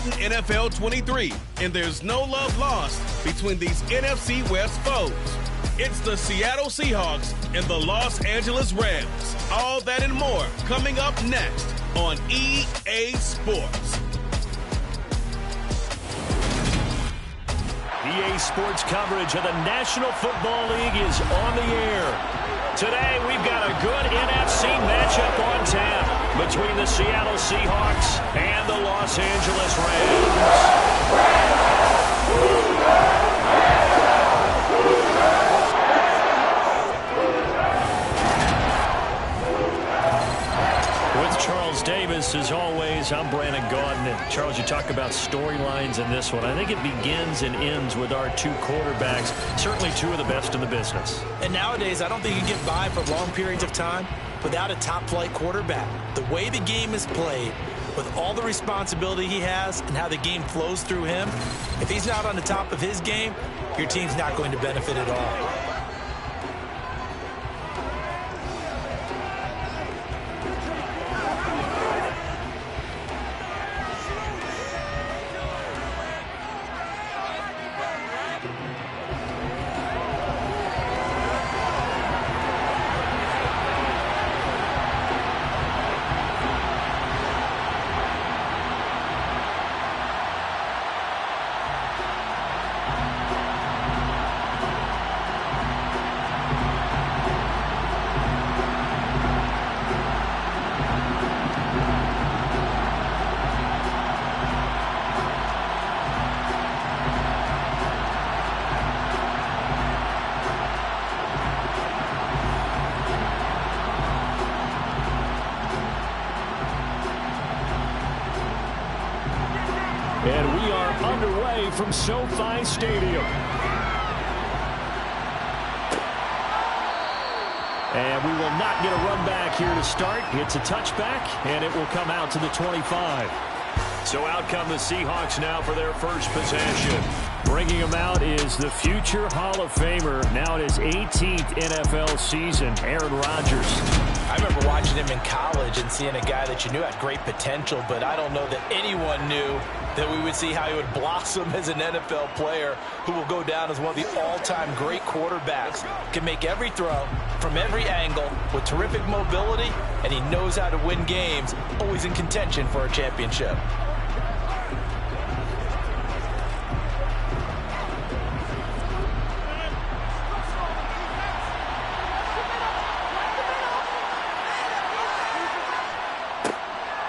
Madden NFL 23, and there's no love lost between these NFC West foes. It's the Seattle Seahawks and the Los Angeles Rams. All that and more coming up next on EA Sports. EA Sports coverage of the National Football League is on the air. Today, we've got a good NFC matchup on tap between the Seattle Seahawks and the Los Angeles Rams. With Charles Davis, as always, I'm Brandon Gaudin. And Charles, you talk about storylines in this one. I think it begins and ends with our two quarterbacks, certainly two of the best in the business. And nowadays, I don't think you can get by for long periods of time without a top-flight quarterback. The way the game is played, with all the responsibility he has and how the game flows through him, if he's not on the top of his game, your team's not going to benefit at all. And we are underway from SoFi Stadium. And we will not get a run back here to start. It's a touchback, and it will come out to the 25. So out come the Seahawks now for their first possession. Bringing him out is the future Hall of Famer, now in his 18th NFL season, Aaron Rodgers. I remember watching him in college and seeing a guy that you knew had great potential, but I don't know that anyone knew that we would see how he would blossom as an NFL player who will go down as one of the all-time great quarterbacks. Can make every throw from every angle with terrific mobility, and he knows how to win games, always in contention for a championship.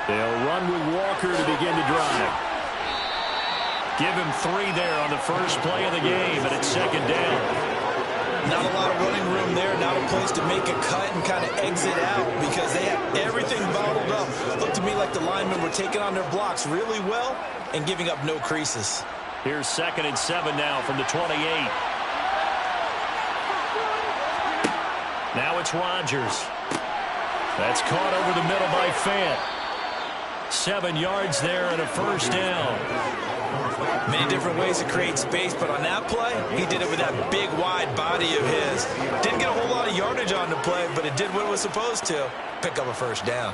They'll run with Walker to begin the drive. Give him 3 there on the first play of the game, and it's second down. Not a lot of running room there, not a place to make a cut and kind of exit out because they have everything bottled up. Looked to me like the linemen were taking on their blocks really well and giving up no creases. Here's 2nd and 7 now from the 28. Now it's Rodgers. That's caught over the middle by Fant. 7 yards there and a first down. Many different ways to create space, but on that play, he did it with that big, wide body of his. Didn't get a whole lot of yardage on the play, but it did what it was supposed to. Pick up a first down.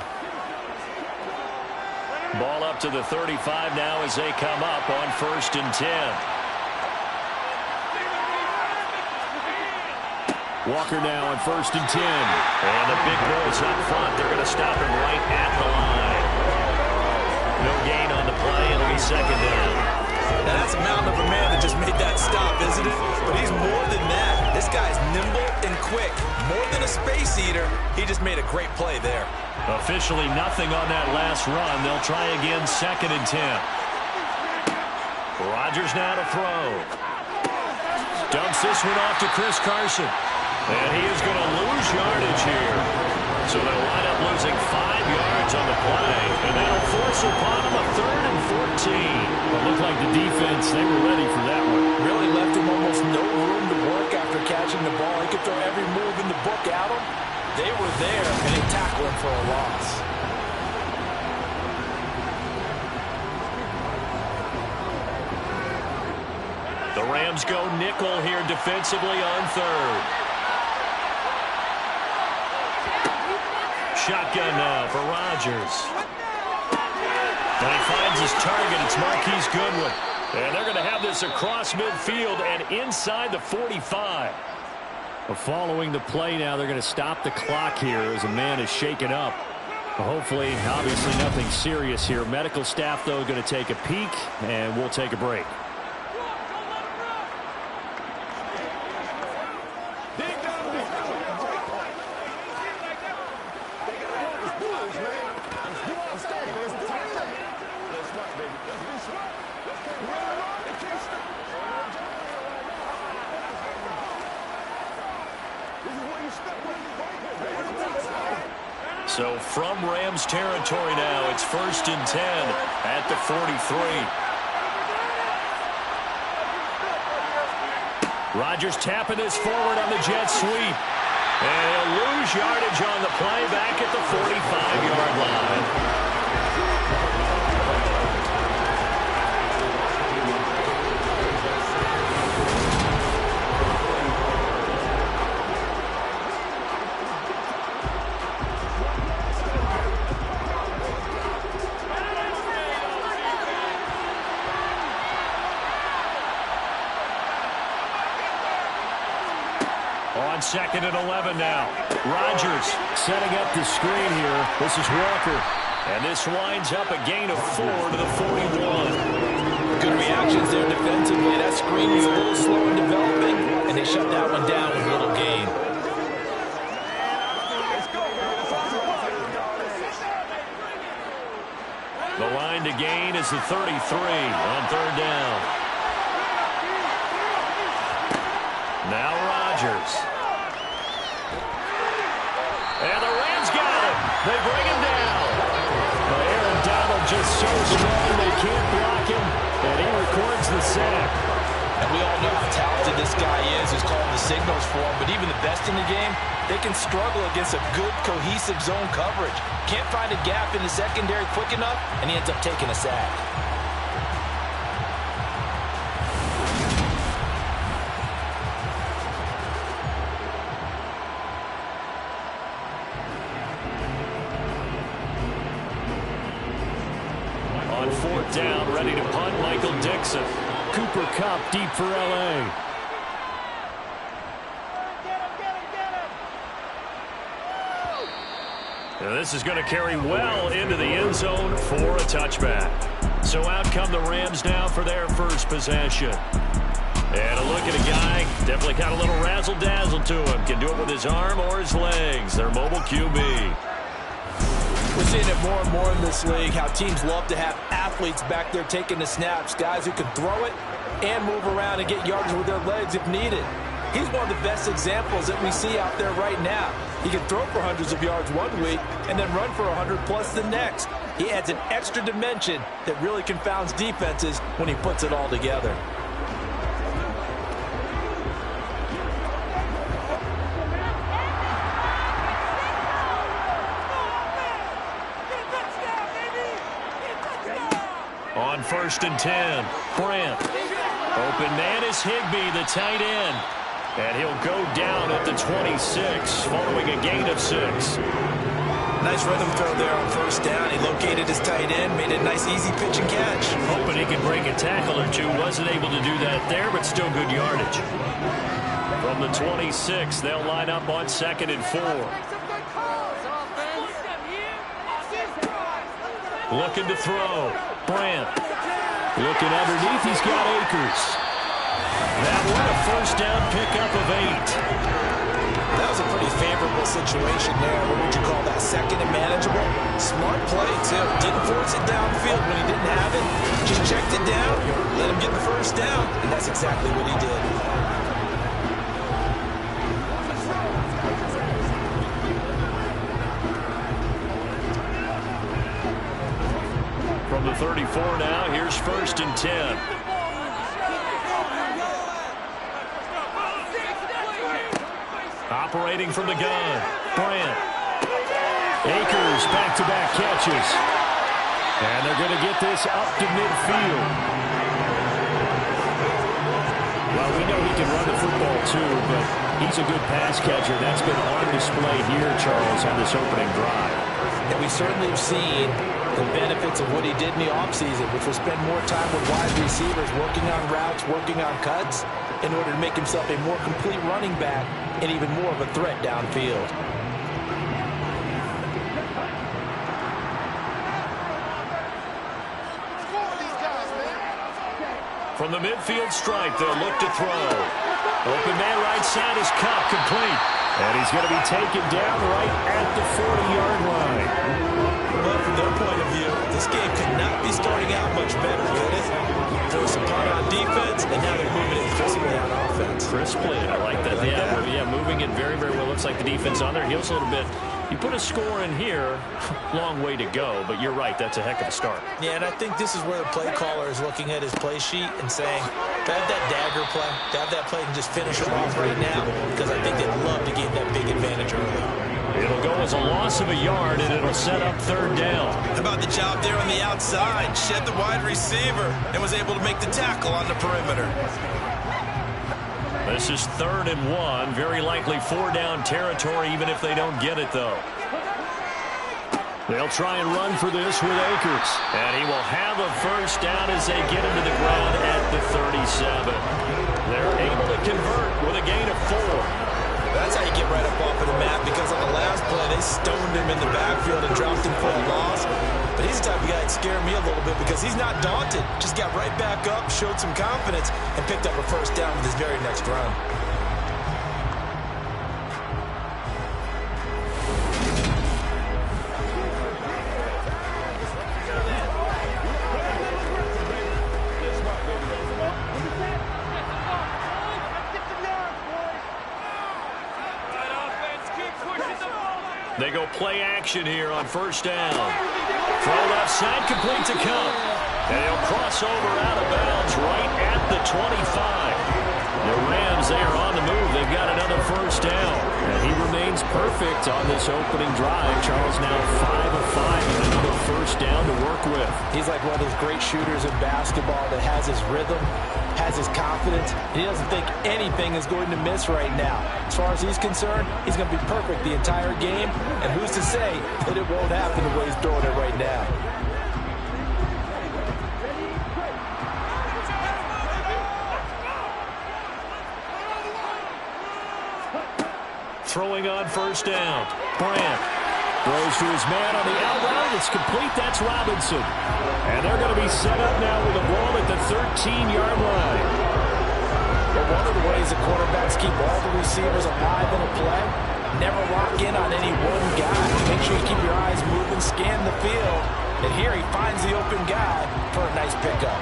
Ball up to the 35 now as they come up on 1st and 10. Walker now on 1st and 10. And the big boys up front. They're going to stop him right at the line. No gain on the play. It'll be second down. Now, that's a mountain of a man that just made that stop, isn't it? But he's more than that. This guy's nimble and quick. More than a space eater, he just made a great play there. Officially nothing on that last run. They'll try again 2nd and 10. Rodgers now to throw. Dumps this one off to Chris Carson. And he is going to lose yardage here. So they'll wind up losing 5 yards on the play. And that'll force upon them a 3rd and 14. It looked like the defense, they were ready for that one. Really left him almost no room to work after catching the ball. He could throw every move in the book at him. They were there, and they tackled him for a loss. The Rams go nickel here defensively on 3rd. Shotgun now for Rodgers. And he finds his target. It's Marquise Goodwin. And they're going to have this across midfield and inside the 45. Well, following the play now, they're going to stop the clock here as a man is shaken up. Well, hopefully, obviously nothing serious here. Medical staff, though, going to take a peek, and we'll take a break. So from Rams territory now, it's 1st and 10 at the 43. Rodgers tapping this forward on the jet sweep. And he'll lose yardage on the play back at the 45-yard line. On 2nd and 11 now. Rodgers setting up the screen here. This is Walker. And this winds up a gain of 4 to the 41. Good reactions there defensively. That screen was a little slow in developing, and they shut that one down with a little gain. The line to gain is the 33 on 3rd down. Now Rodgers. And the Rams got him. They bring him down. Aaron Donald just so strong they can't block him, and he records the sack. And we all know how talented this guy is who's calling the signals for him, but even the best in the game, they can struggle against a good, cohesive zone coverage. Can't find a gap in the secondary quick enough, and he ends up taking a sack. On 4th down, ready to punt, Michael Dixon. Cooper Kupp deep for L.A. And this is going to carry well into the end zone for a touchback. So out come the Rams now for their first possession. And a look at a guy, definitely got a little razzle-dazzle to him. Can do it with his arm or his legs. Their mobile QB. We're seeing it more and more in this league, how teams love to have athletes back there taking the snaps, guys who can throw it and move around and get yards with their legs if needed. He's one of the best examples that we see out there right now. He can throw for hundreds of yards one week and then run for 100+ the next. He adds an extra dimension that really confounds defenses when he puts it all together. On 1st and 10, Brandt. Open man is Higbee, the tight end. And he'll go down at the 26, following a gain of 6. Nice rhythm throw there on 1st down. He located his tight end, made a nice easy pitch and catch. Hoping he could break a tackle or two. Wasn't able to do that there, but still good yardage. From the 26, they'll line up on 2nd and 4. Looking to throw. Brandt. Looking underneath, he's got Akers. That one a 1st down pickup of 8. That was a pretty favorable situation there. What would you call that? 2nd and manageable? Smart play, too. Didn't force it downfield when he didn't have it. Just checked it down, let him get the 1st down, and that's exactly what he did. From the 34 now, here's 1st and 10. Operating from the gun, Brandt. Akers back-to-back catches. And they're going to get this up to midfield. Well, we know he can run the football, too, but he's a good pass catcher. That's been on display here, Charles, on this opening drive. And we certainly have seen the benefits of what he did in the offseason, which was spend more time with wide receivers, working on routes, working on cuts, in order to make himself a more complete running back and even more of a threat downfield. From the midfield stripe, they'll look to throw. Open man right side is Cup, complete. And he's going to be taken down right at the 40-yard line. But from their point of view, this game could not be starting out much better, could it? Force a punt on defense, and now they're moving it crisply on offense. Crisply, I like that. Yeah, moving it very, very well. Looks like the defense on their heels a little bit. You put a score in here, long way to go, but you're right, that's a heck of a start. Yeah, and I think this is where the play caller is looking at his play sheet and saying, to have that dagger play, to have that play and just finish them off right now, because I think they'd love to gain that big advantage early. It'll go as a loss of a yard, and it'll set up third down. How about the job there on the outside? Shed the wide receiver and was able to make the tackle on the perimeter. This is 3rd and 1. Very likely 4-down territory, even if they don't get it, though. They'll try and run for this with Akers. And he will have a first down as they get him to the ground at the 37. They're able to convert with a gain of 4. That's how you get right up off of the map, because on the last play, they stoned him in the backfield and dropped him for a loss. But he's the type of guy that scared me a little bit because he's not daunted. Just got right back up, showed some confidence, and picked up a first down with his very next run. They go play action here on first down. Throw left side, complete to Cup. And he'll cross over out of bounds right at the 25. The Rams, they are on the move. They've got another first down. And he remains perfect on this opening drive. Charles now 5 of 5 and another first down to work with. He's like one of those great shooters in basketball that has his rhythm, has his confidence, and he doesn't think anything is going to miss right now. As far as he's concerned, he's going to be perfect the entire game, and who's to say that it won't happen the way he's throwing it right now. Throwing on first down. Brandt throws to his man on the out route. It's complete. That's Robinson. And they're going to be set up now with the ball at the 13-yard line. Well, one of the ways the quarterbacks keep all the receivers alive in a play, never lock in on any one guy. Make sure you keep your eyes moving, scan the field. And here he finds the open guy for a nice pickup.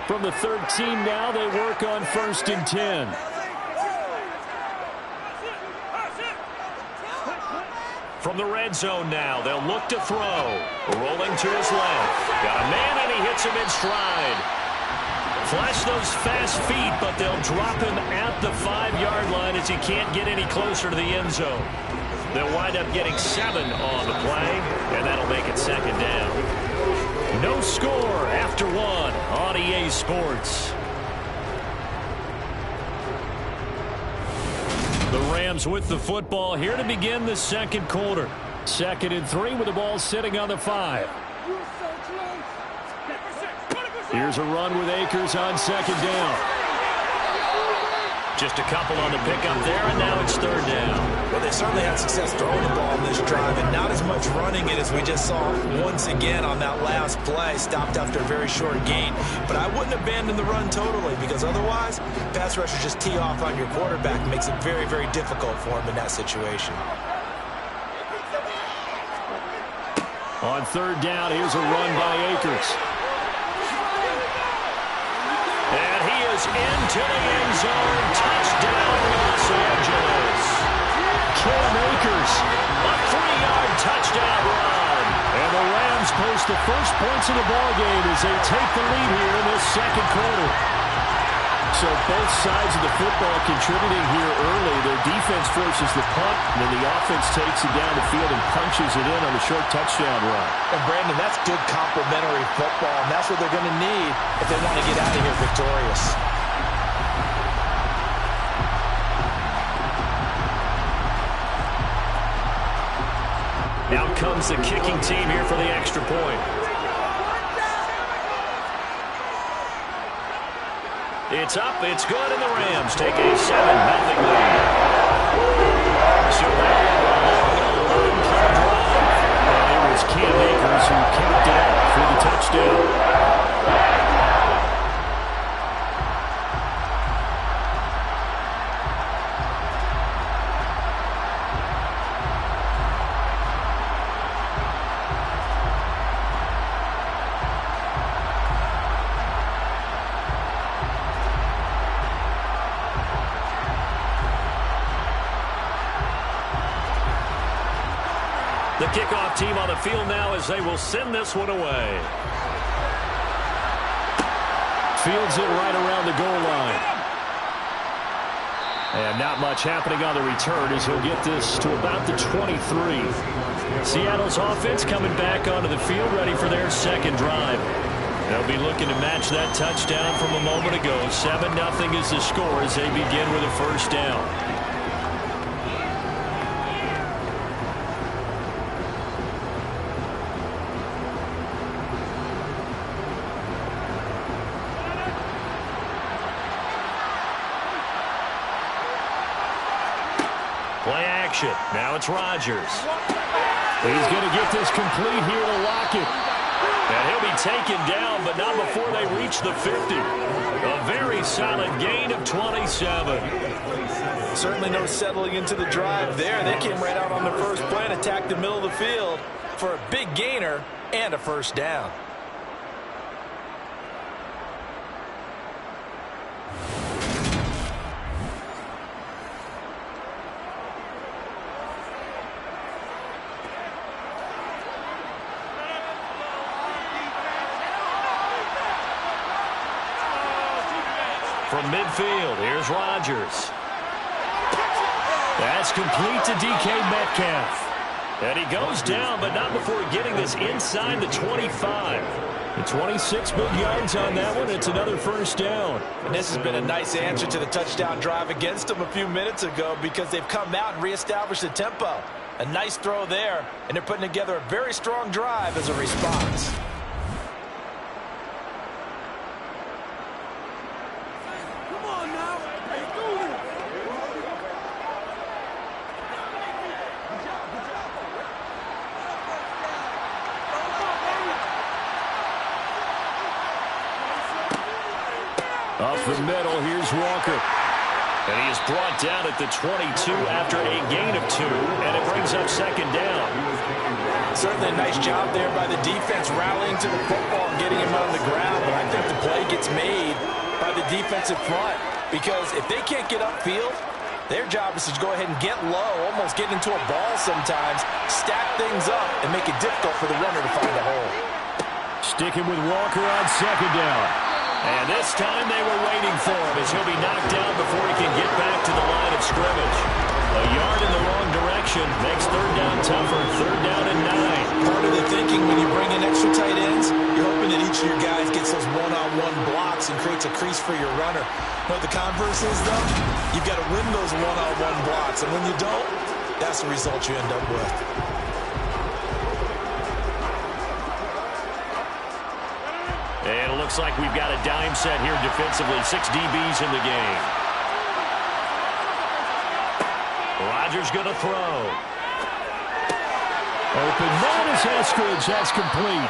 From the 13 now, they work on 1st and 10. From the red zone now, they'll look to throw. Rolling to his left. Got a man, and he hits him in stride. Flash those fast feet, but they'll drop him at the 5-yard line as he can't get any closer to the end zone. They'll wind up getting 7 on the play, and that'll make it 2nd down. No score after 1 on EA Sports. The Rams with the football here to begin the second quarter. 2nd and 3 with the ball sitting on the 5. Here's a run with Akers on 2nd down. Just a couple on the pickup there, and now it's 3rd down. Well, they certainly had success throwing the ball in this drive, and not as much running it as we just saw once again on that last play. Stopped after a very short gain. But I wouldn't abandon the run totally, because otherwise, pass rushers just tee off on your quarterback. It makes it very, very difficult for him in that situation. On 3rd down, here's a run by Akers. And he is into the end zone. Touchdown, Los Angeles. Cam Akers, a 3-yard touchdown run. And the Rams post the first points of the ballgame as they take the lead here in this second quarter. So both sides of the football contributing here early. Their defense forces the punt, and then the offense takes it down the field and punches it in on a short touchdown run. And, Brandon, that's good complementary football, and that's what they're going to need if they want to get out of here victorious. Now comes the kicking team here for the extra point. It's up, it's good, and the Rams take a 7-0 lead. So and it was Cam Akers who capped it up for the touchdown. The kickoff team on the field now as they will send this one away. Fields it right around the goal line. And not much happening on the return as he'll get this to about the 23. Seattle's offense coming back onto the field ready for their second drive. They'll be looking to match that touchdown from a moment ago. 7-0 is the score as they begin with a first down. Play action. Now it's Rodgers. He's going to get this complete here to Lockett. And he'll be taken down, but not before they reach the 50. A very solid gain of 27. Certainly no settling into the drive there. They came right out on the first play and attacked the middle of the field for a big gainer and a first down. From midfield, here's Rodgers. That's complete to DK Metcalf. And he goes down, but not before getting this inside the 25. The 26 big yards on that one. It's another first down. And this has been a nice answer to the touchdown drive against them a few minutes ago because they've come out and reestablished the tempo. A nice throw there, and they're putting together a very strong drive as a response. Off the middle, here's Walker. And he is brought down at the 22 after a gain of 2, and it brings up second down. Certainly a nice job there by the defense rallying to the football and getting him on the ground, but I think the play gets made by the defensive front because if they can't get upfield, their job is to go ahead and get low, almost get into a ball sometimes, stack things up, and make it difficult for the runner to find a hole. Sticking with Walker on second down. And this time they were waiting for him as he'll be knocked down before he can get back to the line of scrimmage. A yard in the wrong direction makes third down tougher. Third down and 9. Part of the thinking when you bring in extra tight ends, you're hoping that each of your guys gets those one-on-one blocks and creates a crease for your runner. What the converse is, though, you've got to win those one-on-one blocks. And when you don't, that's the result you end up with. And it looks like we've got a dime set here defensively. 6 DBs in the game. Rodgers going to throw. Open man is Eskridge. That's complete.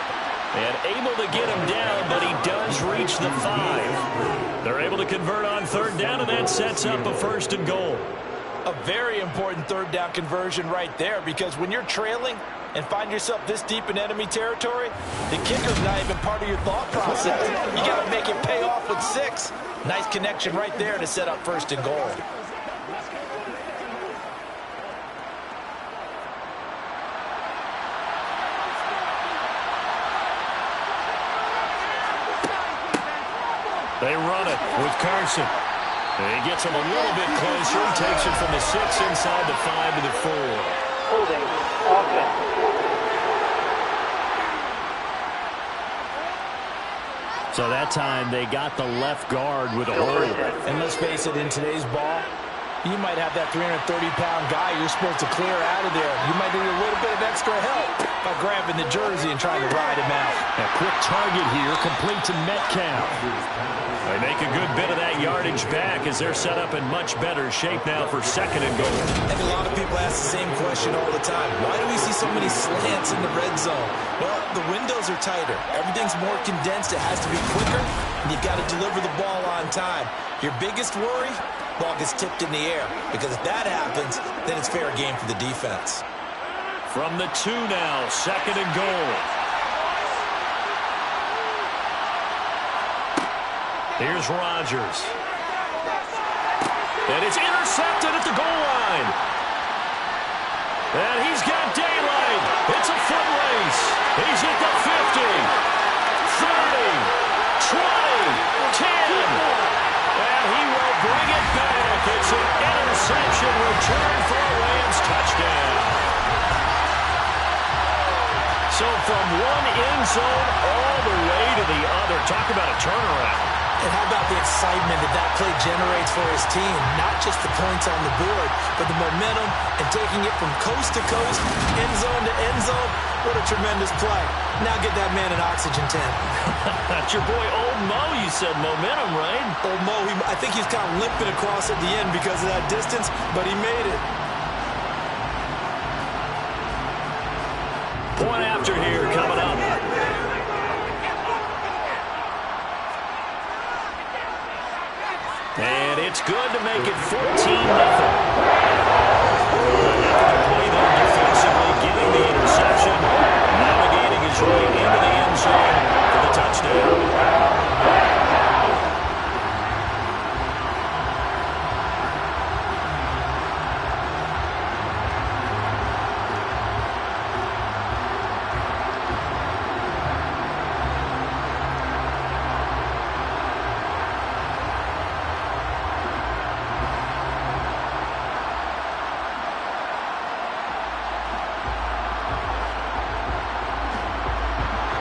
And able to get him down, but he does reach the 5. They're able to convert on third down, and that sets up a first and goal. A very important third down conversion right there because when you're trailing and find yourself this deep in enemy territory, the kicker's not even part of your thought process. You got to make it pay off with 6. Nice connection right there to set up first and goal. They run it with Carson. He gets him a little bit closer and takes it from the 6 inside the 5 to the 4. Holding. Offense. So that time they got the left guard with a hold. And let's face it, in today's ball, you might have that 330-pound guy you're supposed to clear out of there. You might need a little bit of extra help by grabbing the jersey and trying to ride him out. A quick target here, complete to Metcalf. They make a good bit of that yardage back as they're set up in much better shape now for 2nd and goal. And a lot of people ask the same question all the time. Why do we see so many slants in the red zone? Well, the windows are tighter. Everything's more condensed. It has to be quicker, and you've got to deliver the ball on time. Your biggest worry? Ball gets tipped in the air, because if that happens, then it's fair game for the defense. From the 2 now, 2nd and goal. Here's Rodgers. And it's intercepted at the goal line. And he's got daylight. It's a foot race. He's at the 50, 30, 20, 10. And he will bring it back. It's an interception return for a Rams touchdown. So from one end zone all the way to the other. Talk about a turnaround. And how about the excitement that that play generates for his team? Not just the points on the board, but the momentum and taking it from coast to coast, end zone to end zone. What a tremendous play. Now get that man an oxygen tent. That's your boy Old Mo, you said momentum, right? Old Mo, I think he's kind of limping across at the end because of that distance, but he made it. Point after here coming up. And it's good to make it 14-0. Play there defensively, getting the interception, navigating his way into the end zone for the touchdown.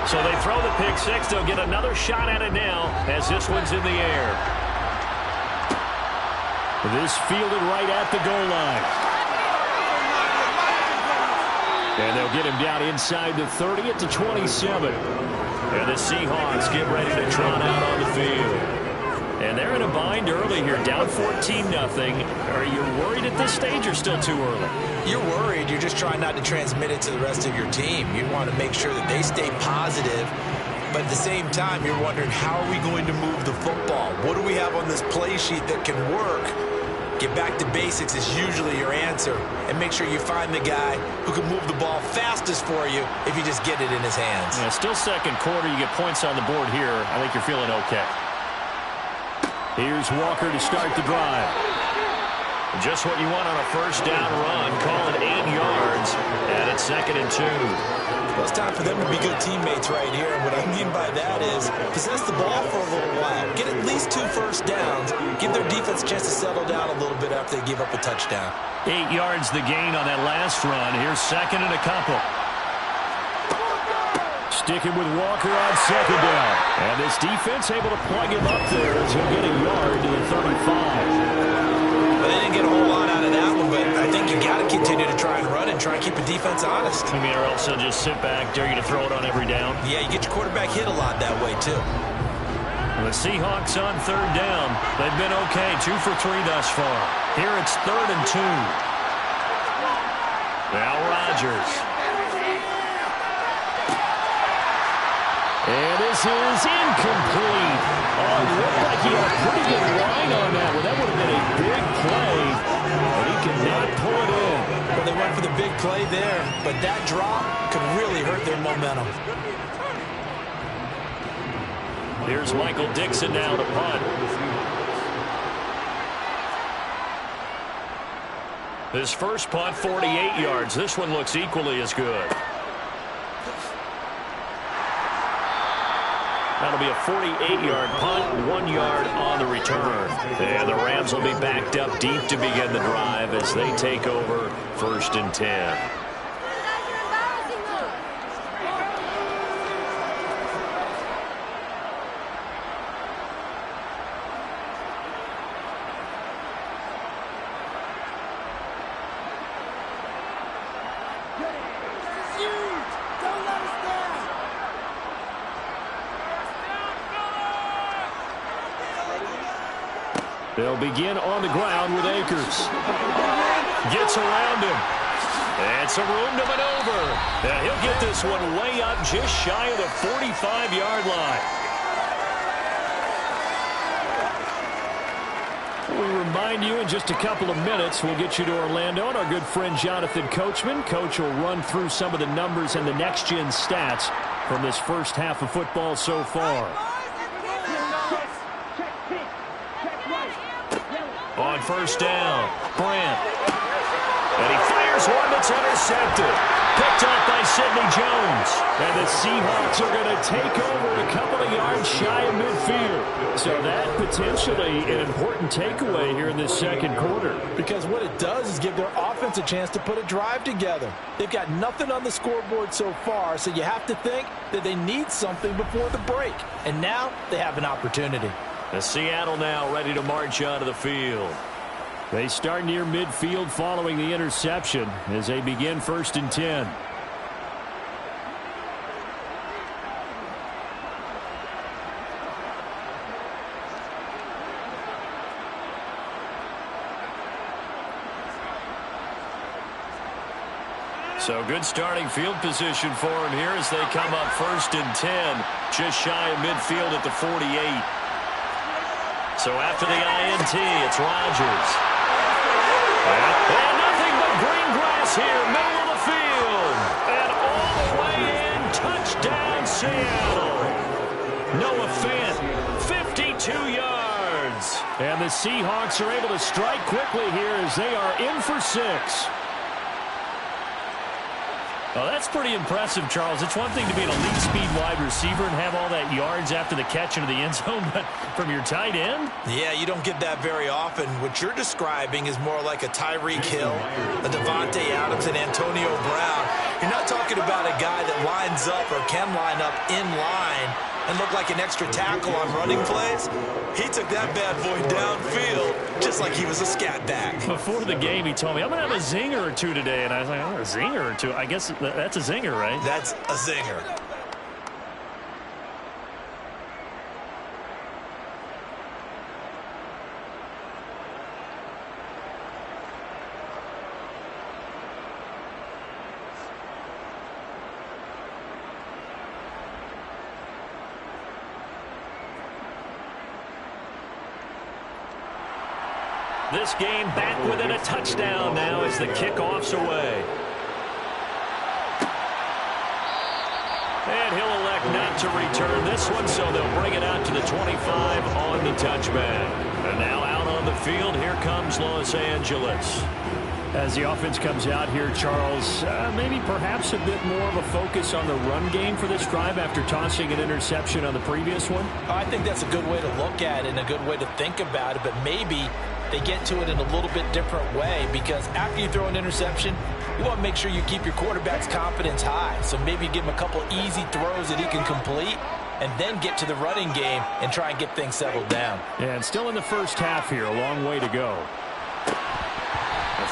So they throw the pick six. They'll get another shot at it now as this one's in the air. This fielded right at the goal line. And they'll get him down inside the 30 at the 27. And the Seahawks get ready to trot out on the field. And they're in a bind early here, down 14-0. Are you worried at this stage or still too early? You're worried. You're just trying not to transmit it to the rest of your team. You want to make sure that they stay positive. But at the same time, you're wondering, how are we going to move the football? What do we have on this play sheet that can work? Get back to basics is usually your answer. And make sure you find the guy who can move the ball fastest for you if you just get it in his hands. Yeah, still second quarter. You get points on the board here. I think you're feeling okay. Here's Walker to start the drive. Just what you want on a first down run. Call it 8 yards. And it's 2nd and 2. Well, it's time for them to be good teammates right here. And what I mean by that is possess the ball for a little while. Get at least 2 first downs. Give their defense a chance to settle down a little bit after they give up a touchdown. 8 yards the gain on that last run. Here's 2nd and a couple. Sticking with Walker on 2nd down. And this defense able to plug him up there as he'll get a yard to the 35. Well, they didn't get a whole lot out of that one, but I think you got to continue to try and run and try and keep the defense honest. I mean, or else they'll just sit back, dare you to throw it on every down. Yeah, you get your quarterback hit a lot that way, too. The Seahawks on 3rd down. They've been okay, 2 for 3 thus far. Here it's 3rd and 2. Now Rodgers. And this is incomplete. Oh, it looked like he had a pretty good line on that one. That would have been a big play, but he cannot pull it in. Well, they went for the big play there, but that drop could really hurt their momentum. Here's Michael Dixon now to punt. His first punt, 48 yards. This one looks equally as good. That'll be a 48-yard punt, 1 yard on the return. And the Rams will be backed up deep to begin the drive as they take over 1st and 10. They'll begin on the ground with Akers. Gets around him. And some room to maneuver. And he'll get this one way up just shy of the 45-yard line. We remind you in just a couple of minutes we'll get you to Orlando and our good friend Jonathan Coachman. Coach will run through some of the numbers and the next-gen stats from this first half of football so far. On 1st down, Brant. And he fires one that's intercepted. Picked up by Sidney Jones. And the Seahawks are going to take over a couple of yards shy of midfield. So that potentially an important takeaway here in this second quarter. Because what it does is give their offense a chance to put a drive together. They've got nothing on the scoreboard so far, so you have to think that they need something before the break. And now they have an opportunity. The Seattle now ready to march onto the field. They start near midfield following the interception as they begin 1st and 10. So good starting field position for him here as they come up 1st and 10, just shy of midfield at the 48. So after the INT, it's Rodgers. And nothing but green grass here, middle of the field. And all the way in, touchdown Seattle. Noah Fant, 52 yards. And the Seahawks are able to strike quickly here as they are in for 6. Well, that's pretty impressive, Charles. It's one thing to be an elite speed wide receiver and have all that yards after the catch into the end zone, but from your tight end? Yeah, you don't get that very often. What you're describing is more like a Tyreek Hill, a Devontae Adams, and Antonio Brown. You're not talking about a guy that lines up or can line up in line and look like an extra tackle on running plays. He took that bad boy downfield just like he was a scat back. Before the game, he told me, I'm going to have a zinger or two today. And I was like, oh, a zinger or two? I guess that's a zinger, right? That's a zinger. This game back within a touchdown now as the kickoff's away. And he'll elect not to return this one, so they'll bring it out to the 25 on the touchback. And now out on the field, here comes Los Angeles. As the offense comes out here, Charles, maybe perhaps a bit more of a focus on the run game for this drive after tossing an interception on the previous one? I think that's a good way to look at it and a good way to think about it, but maybe they get to it in a little bit different way, because after you throw an interception, you want to make sure you keep your quarterback's confidence high. So maybe give him a couple easy throws that he can complete and then get to the running game and try and get things settled down. And still in the first half here, a long way to go.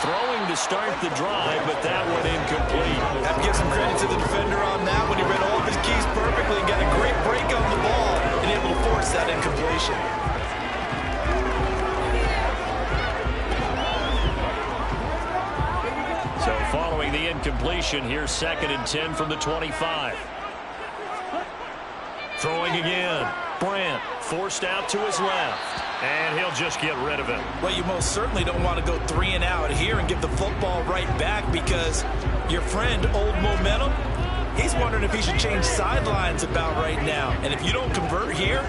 Throwing to start the drive, but that one incomplete. Have to give some credit to the defender on that when he read all of his keys perfectly and got a great break on the ball and able to force that incompletion. So following the incompletion, here's 2nd and 10 from the 25. Throwing again. Brant forced out to his left. And he'll just get rid of it. Well, you most certainly don't want to go 3 and out here and give the football right back, because your friend, Old Momentum, he's wondering if he should change sidelines about right now. And if you don't convert here,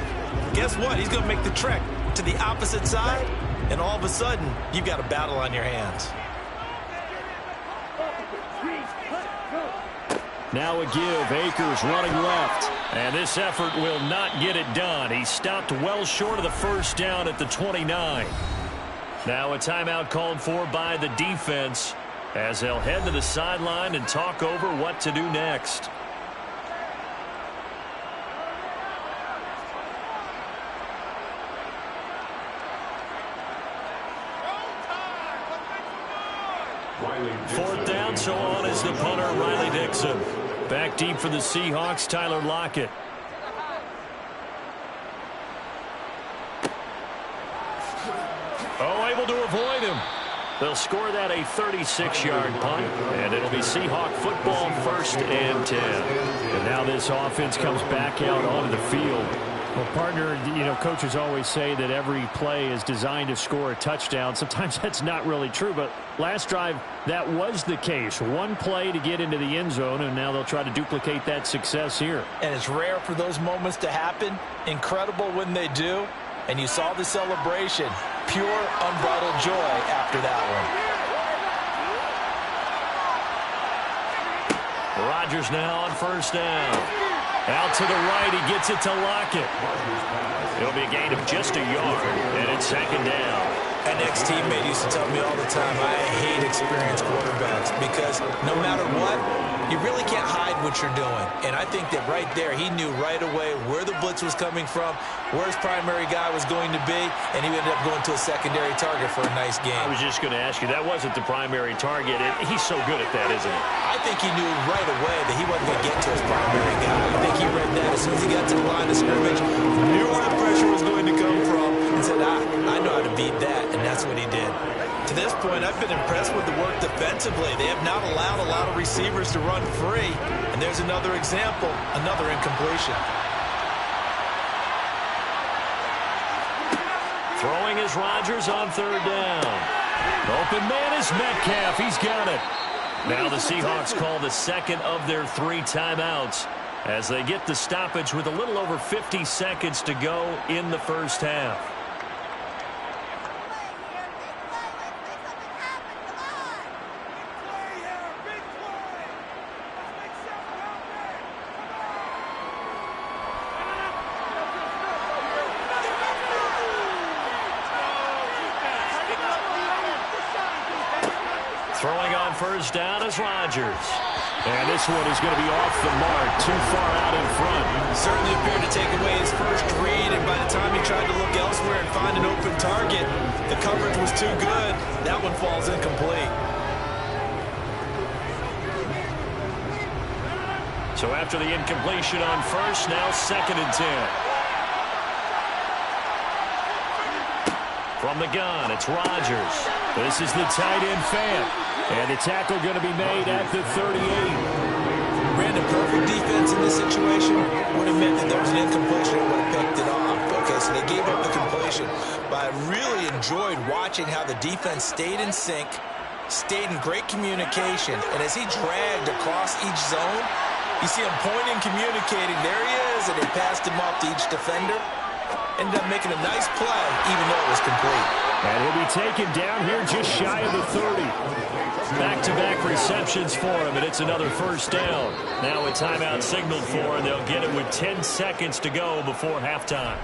guess what? He's going to make the trek to the opposite side, and all of a sudden, you've got a battle on your hands. Now a give. Akers running left. And this effort will not get it done. He stopped well short of the first down at the 29. Now a timeout called for by the defense as they'll head to the sideline and talk over what to do next. Fourth down, so on is the punter, Riley Dixon. Back deep for the Seahawks, Tyler Lockett. Oh, able to avoid him. They'll score that a 36-yard punt, and it'll be Seahawk football, 1st and 10. And now this offense comes back out onto the field. Well, partner, coaches always say that every play is designed to score a touchdown. Sometimes that's not really true, but last drive, that was the case. One play to get into the end zone, and now they'll try to duplicate that success here. And it's rare for those moments to happen. Incredible when they do. And you saw the celebration. Pure, unbridled joy after that one. Rodgers now on 1st down. Out to the right, he gets it to Lockett. It'll be a gain of just a yard, and it's 2nd down. An ex-teammate used to tell me all the time, I hate experienced quarterbacks because no matter what, you really can't hide what you're doing. And I think that right there, he knew right away where the blitz was coming from, where his primary guy was going to be, and he ended up going to a secondary target for a nice game. I was just going to ask you, that wasn't the primary target. He's so good at that, isn't he? I think he knew right away that he wasn't going to get to his primary guy. I think he read that as soon as he got to the line of scrimmage, knew where the pressure was going to come from, and said, I know how to beat that, and that's what he did. To this point, I've been impressed with the work defensively. They have not allowed a lot of receivers to run free. And there's another example, another incompletion. Throwing is Rodgers on 3rd down. Open man is Metcalf. He's got it. Now the Seahawks call the 2nd of their 3 timeouts as they get the stoppage with a little over 50 seconds to go in the first half. Throwing on 1st down is Rodgers. And this one is going to be off the mark, too far out in front. Certainly appeared to take away his first read, and by the time he tried to look elsewhere and find an open target, the coverage was too good. That one falls incomplete. So after the incompletion on 1st, now 2nd and 10. From the gun, it's Rodgers. This is the tight end fan. And the tackle going to be made at the 38. Ran a perfect defense in this situation. Would have meant that there was an incompletion and would have picked it off. Okay, so they gave up the completion. But I really enjoyed watching how the defense stayed in sync, stayed in great communication. And as he dragged across each zone, you see him pointing, communicating. There he is, and they passed him off to each defender. Ended up making a nice play, even though it was complete. And he'll be taken down here just shy of the 30. Back-to-back receptions for him, and it's another 1st down. Now a timeout signaled for, and they'll get it with 10 seconds to go before halftime.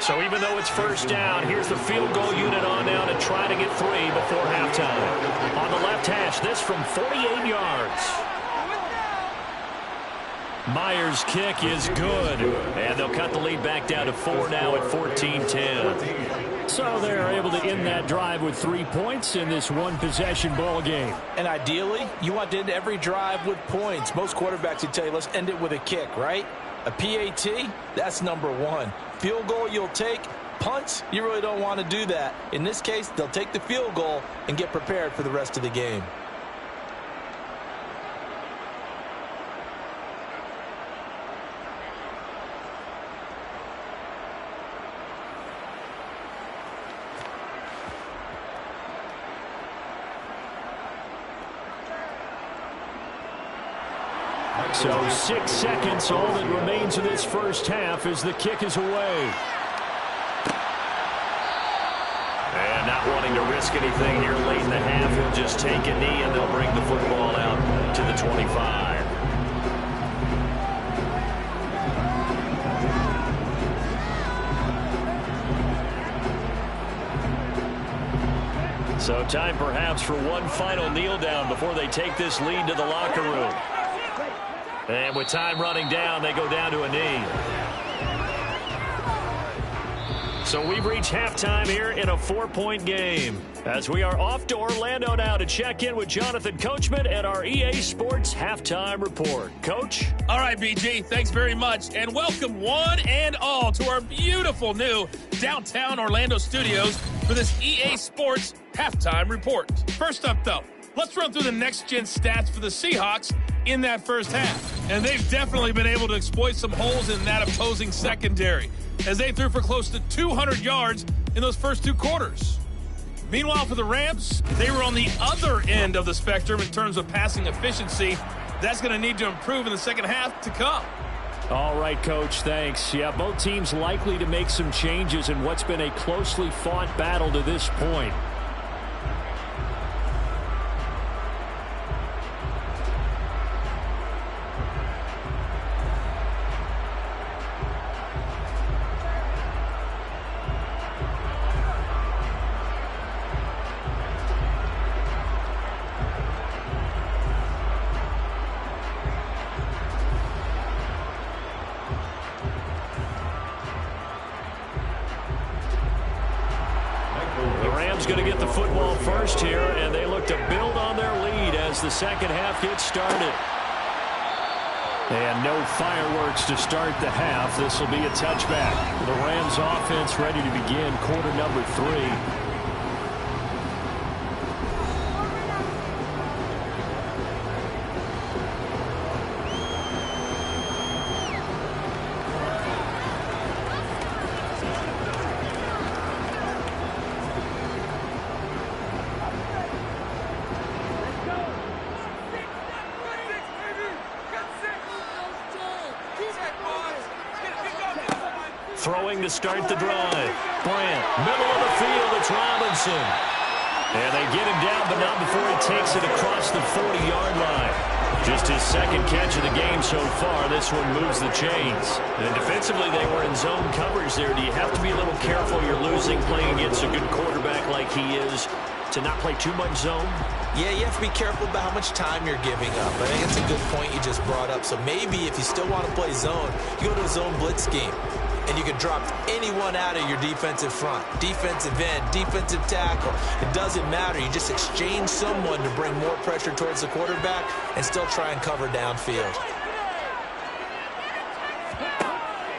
So even though it's 1st down, here's the field goal unit on now to try to get 3 before halftime. On the left hash, this from 48 yards. Myers' kick is good. And they'll cut the lead back down to 4 now at 14-10. So they're able to end that drive with 3 points in this one-possession ball game. And ideally, you want to end every drive with points. Most quarterbacks would tell you, let's end it with a kick, right? A PAT, that's #1. Field goal you'll take. Punts, you really don't want to do that. In this case, they'll take the field goal and get prepared for the rest of the game. So 6 seconds, all that remains of this first half as the kick is away. And not wanting to risk anything here late in the half, he'll just take a knee and they'll bring the football out to the 25. So time perhaps for one final kneel down before they take this lead to the locker room. And with time running down, they go down to a knee. So we've reached halftime here in a 4-point game. As we are off to Orlando now to check in with Jonathan Coachman at our EA Sports Halftime Report. Coach? All right, BG, thanks very much. And welcome one and all to our beautiful new downtown Orlando studios for this EA Sports Halftime Report. First up, though, let's run through the next-gen stats for the Seahawks in that first half. And they've definitely been able to exploit some holes in that opposing secondary, as they threw for close to 200 yards in those first 2 quarters. Meanwhile, for the Rams, they were on the other end of the spectrum in terms of passing efficiency. That's going to need to improve in the second half to come. All right, Coach, thanks. Yeah, both teams likely to make some changes in what's been a closely fought battle to this point. Going to get the football first here, and they look to build on their lead as the second half gets started. And no fireworks to start the half. This will be a touchback. The Rams offense ready to begin quarter number 3. Throwing to start the drive. Bryant, middle of the field, it's Robinson. And they get him down, but not before he takes it across the 40-yard line. Just his second catch of the game so far. This one moves the chains. And defensively, they were in zone coverage there. Do you have to be a little careful? You're losing playing against a good quarterback like he is to not play too much zone? Yeah, you have to be careful about how much time you're giving up. I think it's a good point you just brought up. So maybe if you still want to play zone, you go to a zone blitz scheme. And you can drop anyone out of your defensive front. Defensive end, defensive tackle. It doesn't matter. You just exchange someone to bring more pressure towards the quarterback and still try and cover downfield.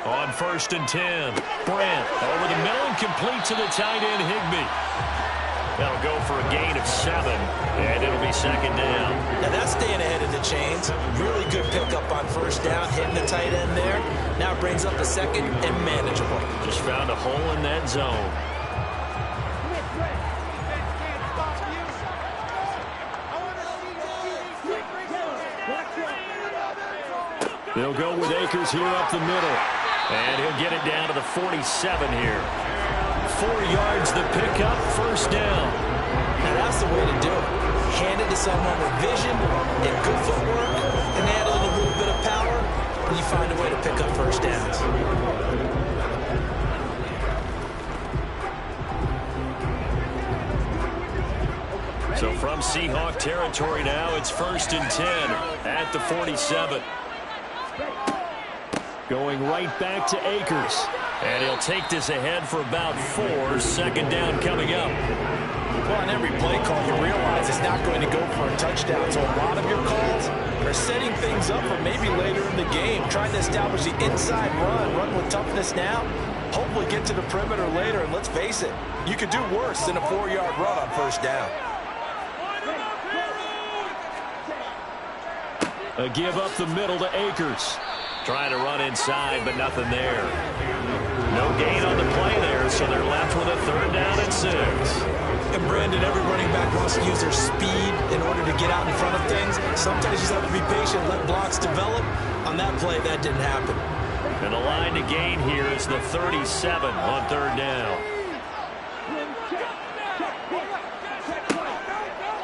On 1st and 10. Brand over the middle and complete to the tight end, Higbee. That'll go for a gain of 7, and it'll be second down. Now that's staying ahead of the chains. Really good pickup on first down, hitting the tight end there. Now it brings up a second and manageable. Just found a hole in that zone. They'll go with Akers here up the middle. And he'll get it down to the 47 here. 4 yards the pickup, first down. Now that's the way to do it. Hand it to someone with vision and good footwork and add a little bit of power, and you find a way to pick up first downs. So from Seahawk territory now, it's 1st and 10 at the 47. Going right back to Akers. And he'll take this ahead for about 4. Second down coming up. Well, on every play call, you realize it's not going to go for a touchdown. So a lot of your calls are setting things up for maybe later in the game, trying to establish the inside run with toughness now, hopefully get to the perimeter later. And let's face it, you could do worse than a 4-yard run on first down. A give up the middle to Akers. Trying to run inside, but nothing there. No gain on the play there, so they're left with a 3rd down and 6. And Brandon, every running back wants to use their speed in order to get out in front of things. Sometimes you just have to be patient, let blocks develop. On that play, that didn't happen. And the line to gain here is the 37 on 3rd down.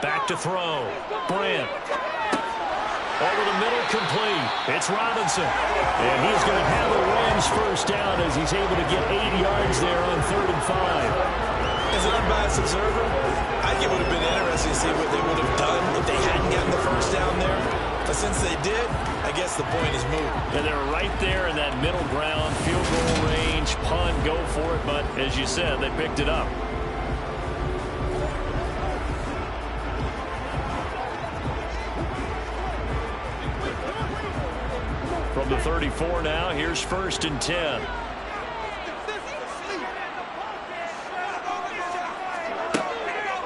Back to throw. Brandt. Over the middle, complete. It's Robinson. And he's going to have a Rams 1st down as he's able to get 8 yards there on 3rd and 5. As an unbiased observer, I think it would have been interesting to see what they would have done if they hadn't gotten the 1st down there. But since they did, I guess the point is moot. And they're right there in that middle ground, field goal range, punt, go for it. But as you said, they picked it up. From the 34 now, here's 1st and 10.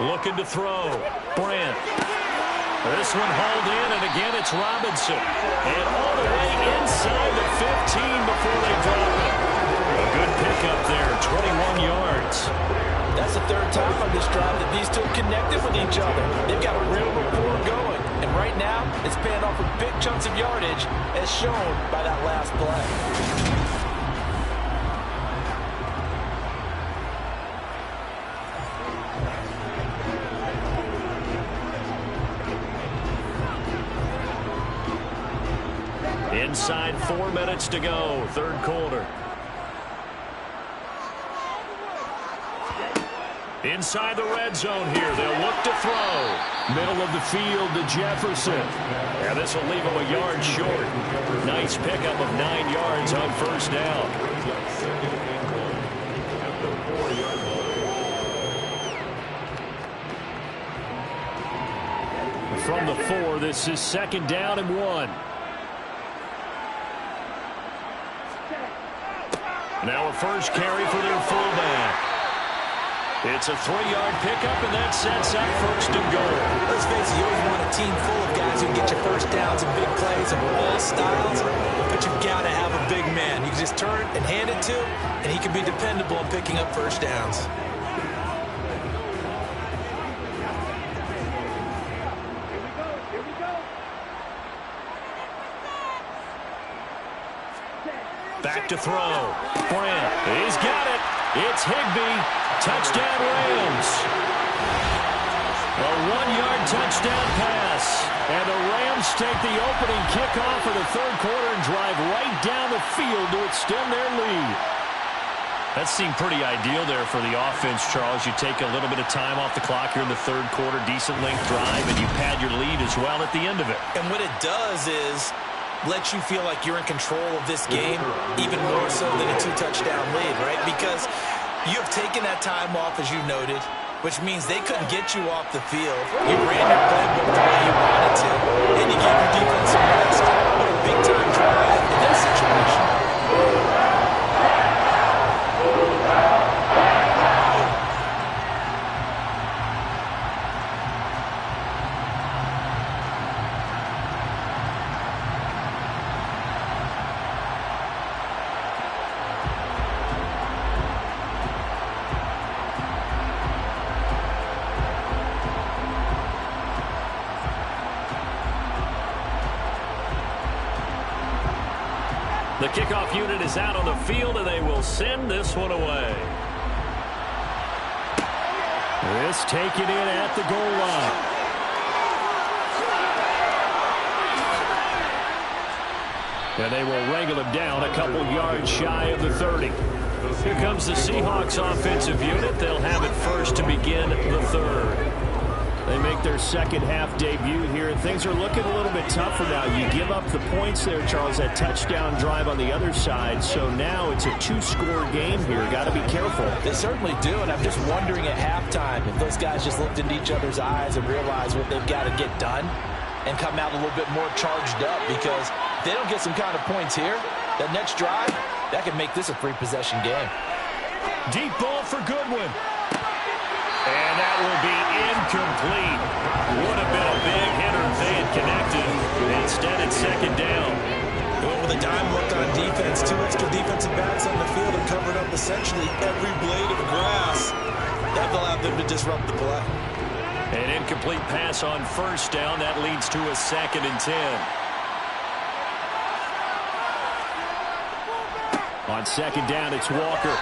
Looking to throw. Brandt. This one hauled in, and again it's Robinson. And all the way inside the 15 before they drop it. A good pickup there, 21 yards. That's the 3rd time on this drive that these two connected with each other. They've got a real rapport going. And right now, it's paying off with big chunks of yardage, as shown by that last play. Inside 4 minutes to go, 3rd quarter. Inside the red zone here, they'll look to throw. Middle of the field to Jefferson. Yeah, this will leave him a yard short. Nice pickup of 9 yards on 1st down. From the 4, this is 2nd down and 1. Now a 1st carry for their fullback. It's a 3-yard pickup, and that sets up 1st and goal. Let's face it, you always want a team full of guys who can get your 1st downs and big plays of all styles, but you've got to have a big man. You can just turn and hand it to, and he can be dependable in picking up 1st downs. Back to throw. Brandt. He's got it. It's Higbee. Touchdown Rams. A 1-yard touchdown pass. And the Rams take the opening kickoff of the 3rd quarter and drive right down the field to extend their lead. That seemed pretty ideal there for the offense, Charles. You take a little bit of time off the clock here in the 3rd quarter, decent length drive, and you pad your lead as well at the end of it. And what it does is let you feel like you're in control of this game, even more so than a 2-touchdown lead, right? Because you have taken that time off, as you noted, which means they couldn't get you off the field. You ran your playbook the way you wanted to, and you gave your defense some rest. What a big-time drive in that situation. The kickoff unit is out on the field, and they will send this one away. This taken in at the goal line. And they will wrangle him down a couple yards shy of the 30. Here comes the Seahawks offensive unit. They'll have it 1st to begin the 3rd. They make their 2nd half debut here, and things are looking a little bit tougher now. You give up the points there, Charles, that touchdown drive on the other side. So now it's a 2-score game here. Got to be careful. They certainly do, and I'm just wondering at halftime if those guys just looked into each other's eyes and realized what they've got to get done and come out a little bit more charged up, because if they don't get some kind of points here, that next drive, that could make this a 3-possession game. Deep ball for Goodwin. And that will be incomplete. Would have been a big hitter if they had connected. Instead, it's 2nd down. Well, with a dime look on defense, offense. 2 extra defensive backs on the field and covered up essentially every blade of grass. That allowed them to disrupt the play. An incomplete pass on first down. That leads to a 2nd and 10. On 2nd down, it's Walker.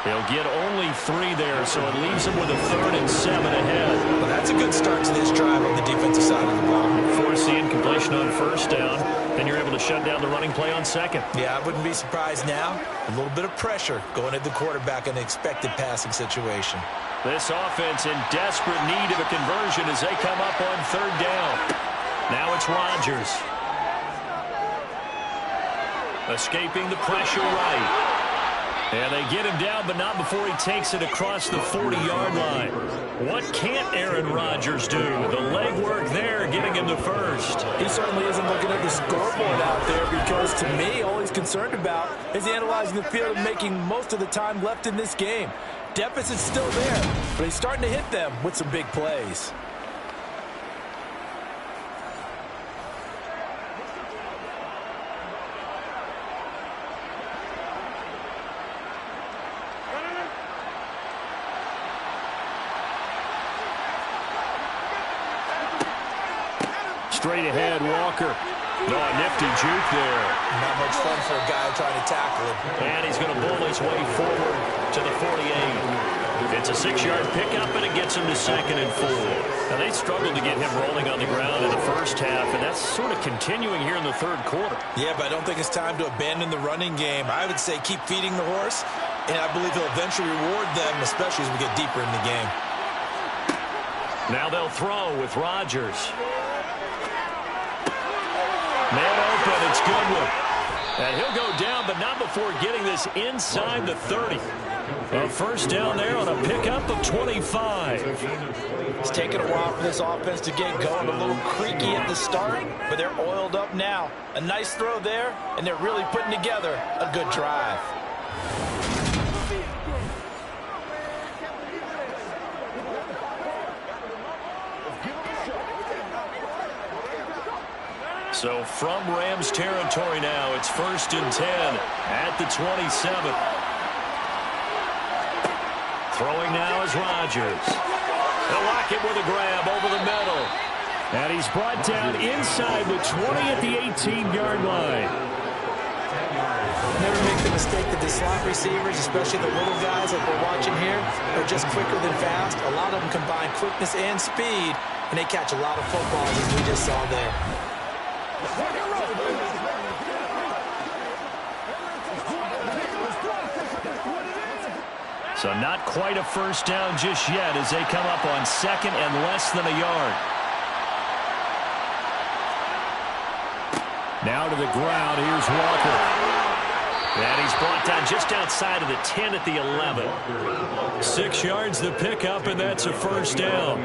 He'll get only 3 there, so it leaves him with a 3rd and 7 ahead. Well, that's a good start to this drive on the defensive side of the ball. Force the incompletion on first down, then you're able to shut down the running play on 2nd. Yeah, I wouldn't be surprised now. A little bit of pressure going at the quarterback in an expected passing situation. This offense in desperate need of a conversion as they come up on 3rd down. Now it's Rodgers. Escaping the pressure right. And they get him down, but not before he takes it across the 40-yard line. What can't Aaron Rodgers do? The legwork there getting him the first. He certainly isn't looking at the scoreboard out there because, to me, all he's concerned about is analyzing the field and making most of the time left in this game. Deficit's still there, but he's starting to hit them with some big plays. Straight ahead, Walker. No, a nifty juke there. Not much fun for a guy trying to tackle him. And he's going to bull his way forward to the 48. It's a 6-yard pickup, and it gets him to 2nd and 4. Now, they struggled to get him rolling on the ground in the first half, and that's sort of continuing here in the 3rd quarter. Yeah, but I don't think it's time to abandon the running game. I would say keep feeding the horse, and I believe he'll eventually reward them, especially as we get deeper in the game. Now they'll throw with Rodgers. Man open, it's Goodwin. And he'll go down, but not before getting this inside the 30. A first down there on a pickup of 25. It's taken a while for this offense to get going. A little creaky at the start, but they're oiled up now. A nice throw there, and they're really putting together a good drive. So from Rams territory now, it's 1st and 10 at the 27. Throwing now is Rodgers. They'll lock it with a grab over the middle. And he's brought down inside the 20 at the 18-yard line. Never make the mistake that the slot receivers, especially the little guys like we're watching here, are just quicker than fast. A lot of them combine quickness and speed, and they catch a lot of footballs, as we just saw there. So not quite a first down just yet as they come up on 2nd and less than a yard. Now to the ground, here's Walker. And he's brought down just outside of the 10 at the 11. 6 yards the pickup, and that's a first down.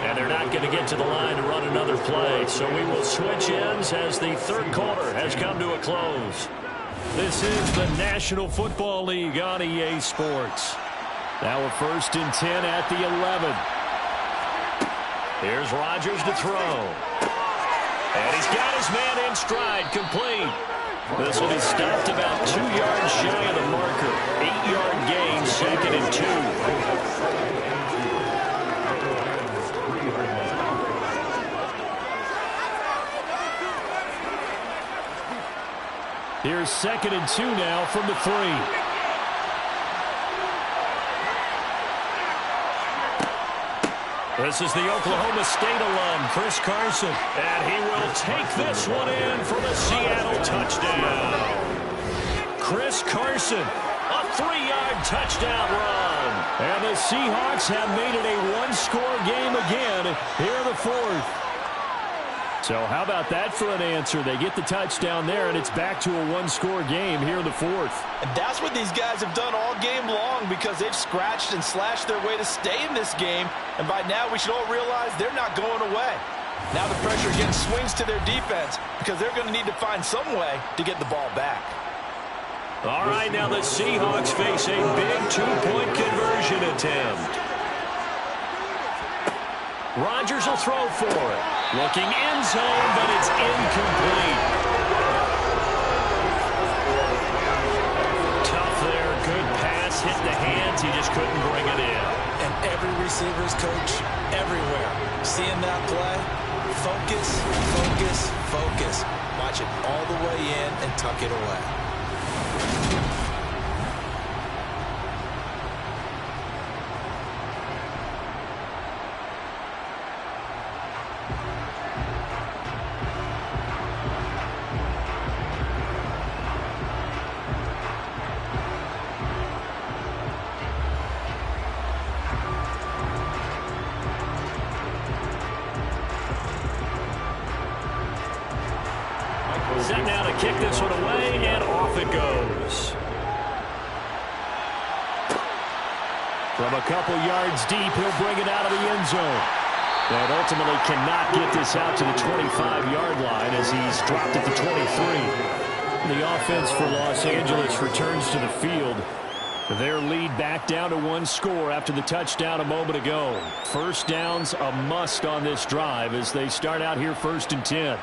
And they're not going to get to the line to run another play. So we will switch ends as the 3rd quarter has come to a close. This is the National Football League on EA Sports. Now a 1st and 10 at the 11. Here's Rodgers to throw. And he's got his man in stride, complete. This one is stopped about 2 yards shy of the marker. 8-yard gain, 2nd and 2. Here's 2nd and 2 now from the 3. This is the Oklahoma State alum, Chris Carson. And he will take this one in for the Seattle touchdown. Chris Carson, a 3-yard touchdown run. And the Seahawks have made it a one-score game again here in the 4th. So how about that for an answer? They get the touchdown there, and it's back to a one-score game here in the fourth. And that's what these guys have done all game long because they've scratched and slashed their way to stay in this game. And by now, we should all realize they're not going away. Now the pressure again swings to their defense because they're going to need to find some way to get the ball back. All right, now the Seahawks face a big two-point conversion attempt. Rodgers will throw for it. Looking end zone, but it's incomplete. Tough there. Good pass. Hit the hands. He just couldn't bring it in. And every receiver's coach everywhere. Seeing that play, focus, focus, focus. Watch it all the way in and tuck it away. Set now to kick this one away, and off it goes. From a couple yards deep, he'll bring it out of the end zone. And ultimately cannot get this out to the 25-yard line as he's dropped at the 23. The offense for Los Angeles returns to the field. Their lead back down to one score after the touchdown a moment ago. First down's a must on this drive as they start out here 1st and 10.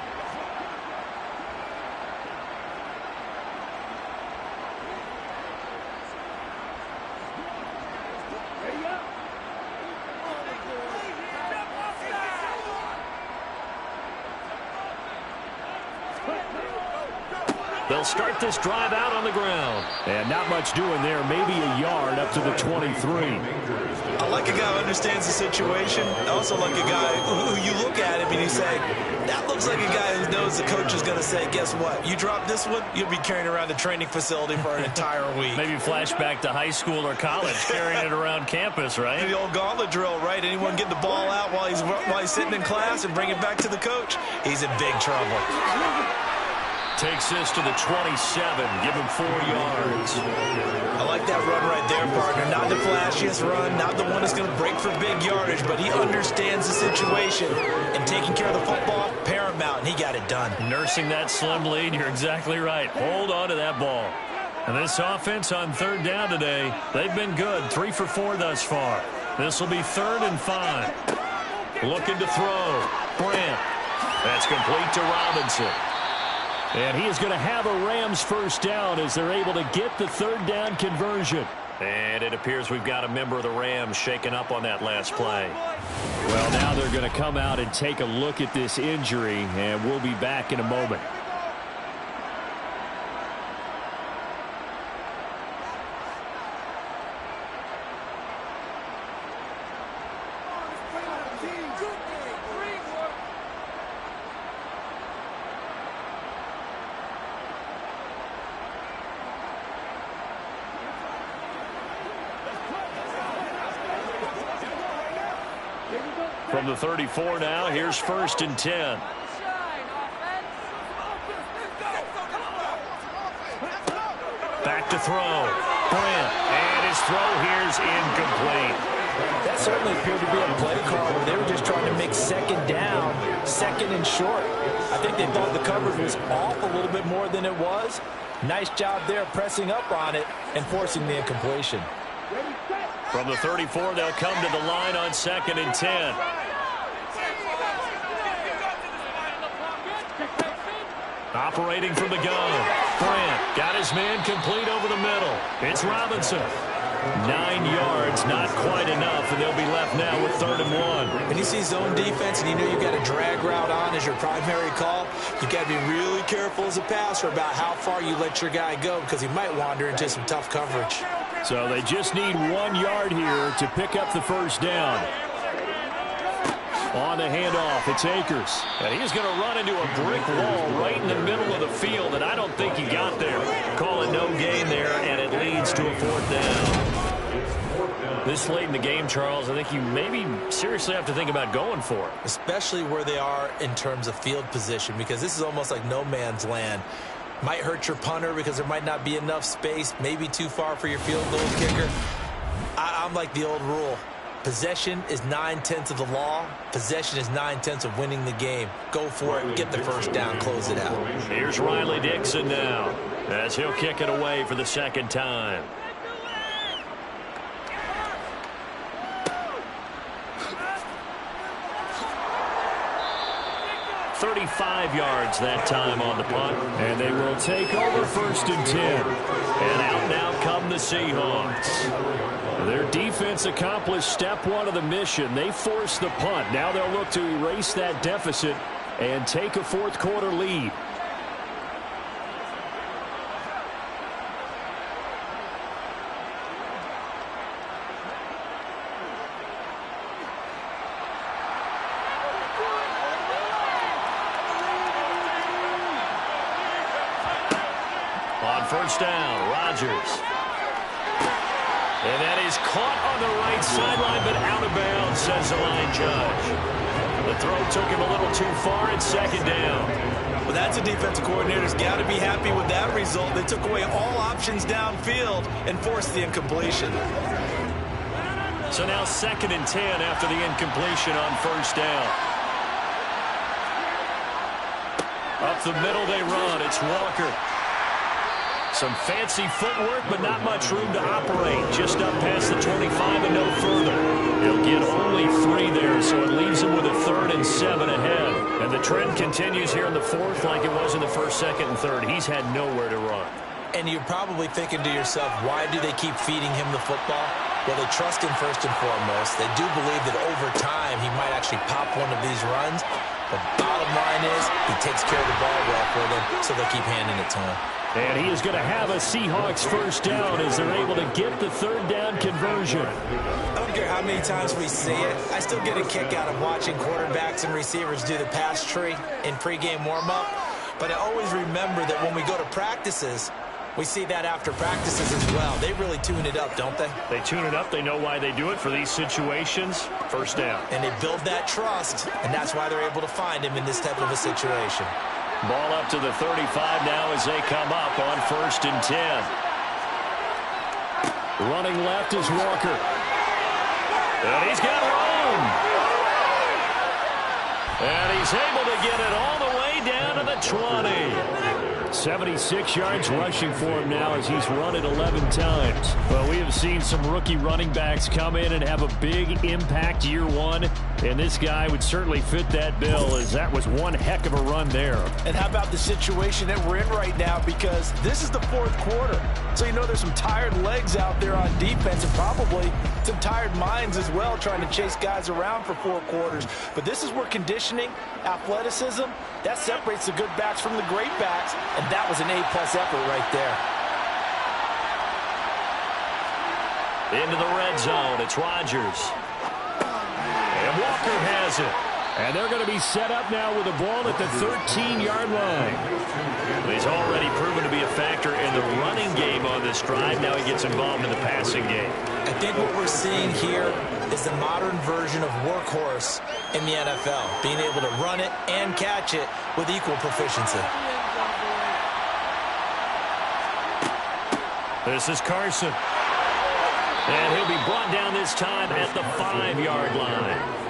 They'll start this drive out on the ground. And not much doing there. Maybe a yard up to the 23. I like a guy who understands the situation. I also like a guy who you look at him and you say, that looks like a guy who knows the coach is going to say, guess what? You drop this one, you'll be carrying around the training facility for an entire week. Maybe flashback to high school or college, carrying it around campus, right? The old gauntlet drill, right? Anyone get the ball out while he's sitting in class and bring it back to the coach? He's in big trouble. Takes this to the 27. Give him 4 yards. I like that run right there, partner. Not the flashiest run, not the one that's going to break for big yardage, but he understands the situation. And taking care of the football, paramount, and he got it done. Nursing that slim lead, you're exactly right. Hold on to that ball. And this offense on 3rd down today, they've been good. 3 for 4 thus far. This will be 3rd and 5. Looking to throw. Brant. That's complete to Robinson. And he is going to have a Rams first down as they're able to get the 3rd down conversion. And it appears we've got a member of the Rams shaken up on that last play. Well, now they're going to come out and take a look at this injury, and we'll be back in a moment. From the 34 now, here's 1st and 10. Back to throw. Brant. And his throw here's incomplete. That certainly appeared to be a play call where they were just trying to make 2nd down, 2nd and short. I think they thought the coverage was off a little bit more than it was. Nice job there pressing up on it and forcing the incompletion. From the 34, they'll come to the line on 2nd and 10. Operating from the gun. Brant got his man complete over the middle. It's Robinson. 9 yards, not quite enough, and they'll be left now with 3rd and 1. When you see zone defense and you know you've got a drag route on as your primary call, you've got to be really careful as a passer about how far you let your guy go because he might wander into some tough coverage. So they just need 1 yard here to pick up the first down. On the handoff, it's Akers. And he's going to run into a brick wall right in the middle of the field, and I don't think he got there. Call it no gain there, and it leads to a 4th down. This late in the game, Charles, I think you maybe seriously have to think about going for it. Especially where they are in terms of field position, because this is almost like no man's land. Might hurt your punter because there might not be enough space, maybe too far for your field goal kicker. I'm like the old rule. Possession is 9/10 of the law. Possession is 9/10 of winning the game. Go for it, get the first down, close it out. Here's Riley Dixon now, as he'll kick it away for the second time. 35 yards that time on the punt. And they will take over 1st and 10. And out now come the Seahawks. Their defense accomplished step one of the mission. They forced the punt. Now they'll look to erase that deficit and take a fourth quarter lead. On first down, Rodgers. And that is caught on the right sideline, but out of bounds, says the line judge. The throw took him a little too far. It's second down. Well, that's a defensive coordinator's got to be happy with that result. They took away all options downfield and forced the incompletion. So now 2nd and 10 after the incompletion on first down. Up the middle they run. It's Walker. Some fancy footwork, but not much room to operate. Just up past the 25 and no further. He'll get only 3 there, so it leaves him with a 3rd and 7 ahead. And the trend continues here in the 4th like it was in the 1st, 2nd, and 3rd. He's had nowhere to run. And you're probably thinking to yourself, why do they keep feeding him the football? Well, they trust him first and foremost. They do believe that over time he might actually pop one of these runs. The bottom line is he takes care of the ball well for them, so they'll keep handing it to him. And he is going to have a Seahawks first down as they're able to get the 3rd down conversion. I don't care how many times we see it. I still get a kick out of watching quarterbacks and receivers do the pass tree in pregame warm-up. But I always remember that when we go to practices, we see that after practices as well. They really tune it up, don't they? They tune it up. They know why they do it for these situations. First down. And they build that trust, and that's why they're able to find him in this type of a situation. Ball up to the 35 now as they come up on 1st and 10. Running left is Walker. And he's got room. And he's able to get it all the way down to the 20. 76 yards rushing for him now as he's run it 11 times. Well, we have seen some rookie running backs come in and have a big impact year one, and this guy would certainly fit that bill, as that was one heck of a run there. And how about the situation that we're in right now, because this is the 4th quarter. So you know there's some tired legs out there on defense and probably some tired minds as well trying to chase guys around for 4 quarters. But this is where conditioning, athleticism, that separates the good backs from the great backs, and that was an A-plus effort right there. Into the red zone, it's Rodgers. And Walker has it. And they're going to be set up now with a ball at the 13-yard line. He's already proven to be a factor in the running game on this drive. Now he gets involved in the passing game. I think what we're seeing here is the modern version of workhorse in the NFL, being able to run it and catch it with equal proficiency. This is Carson. And he'll be brought down this time at the 5-yard line.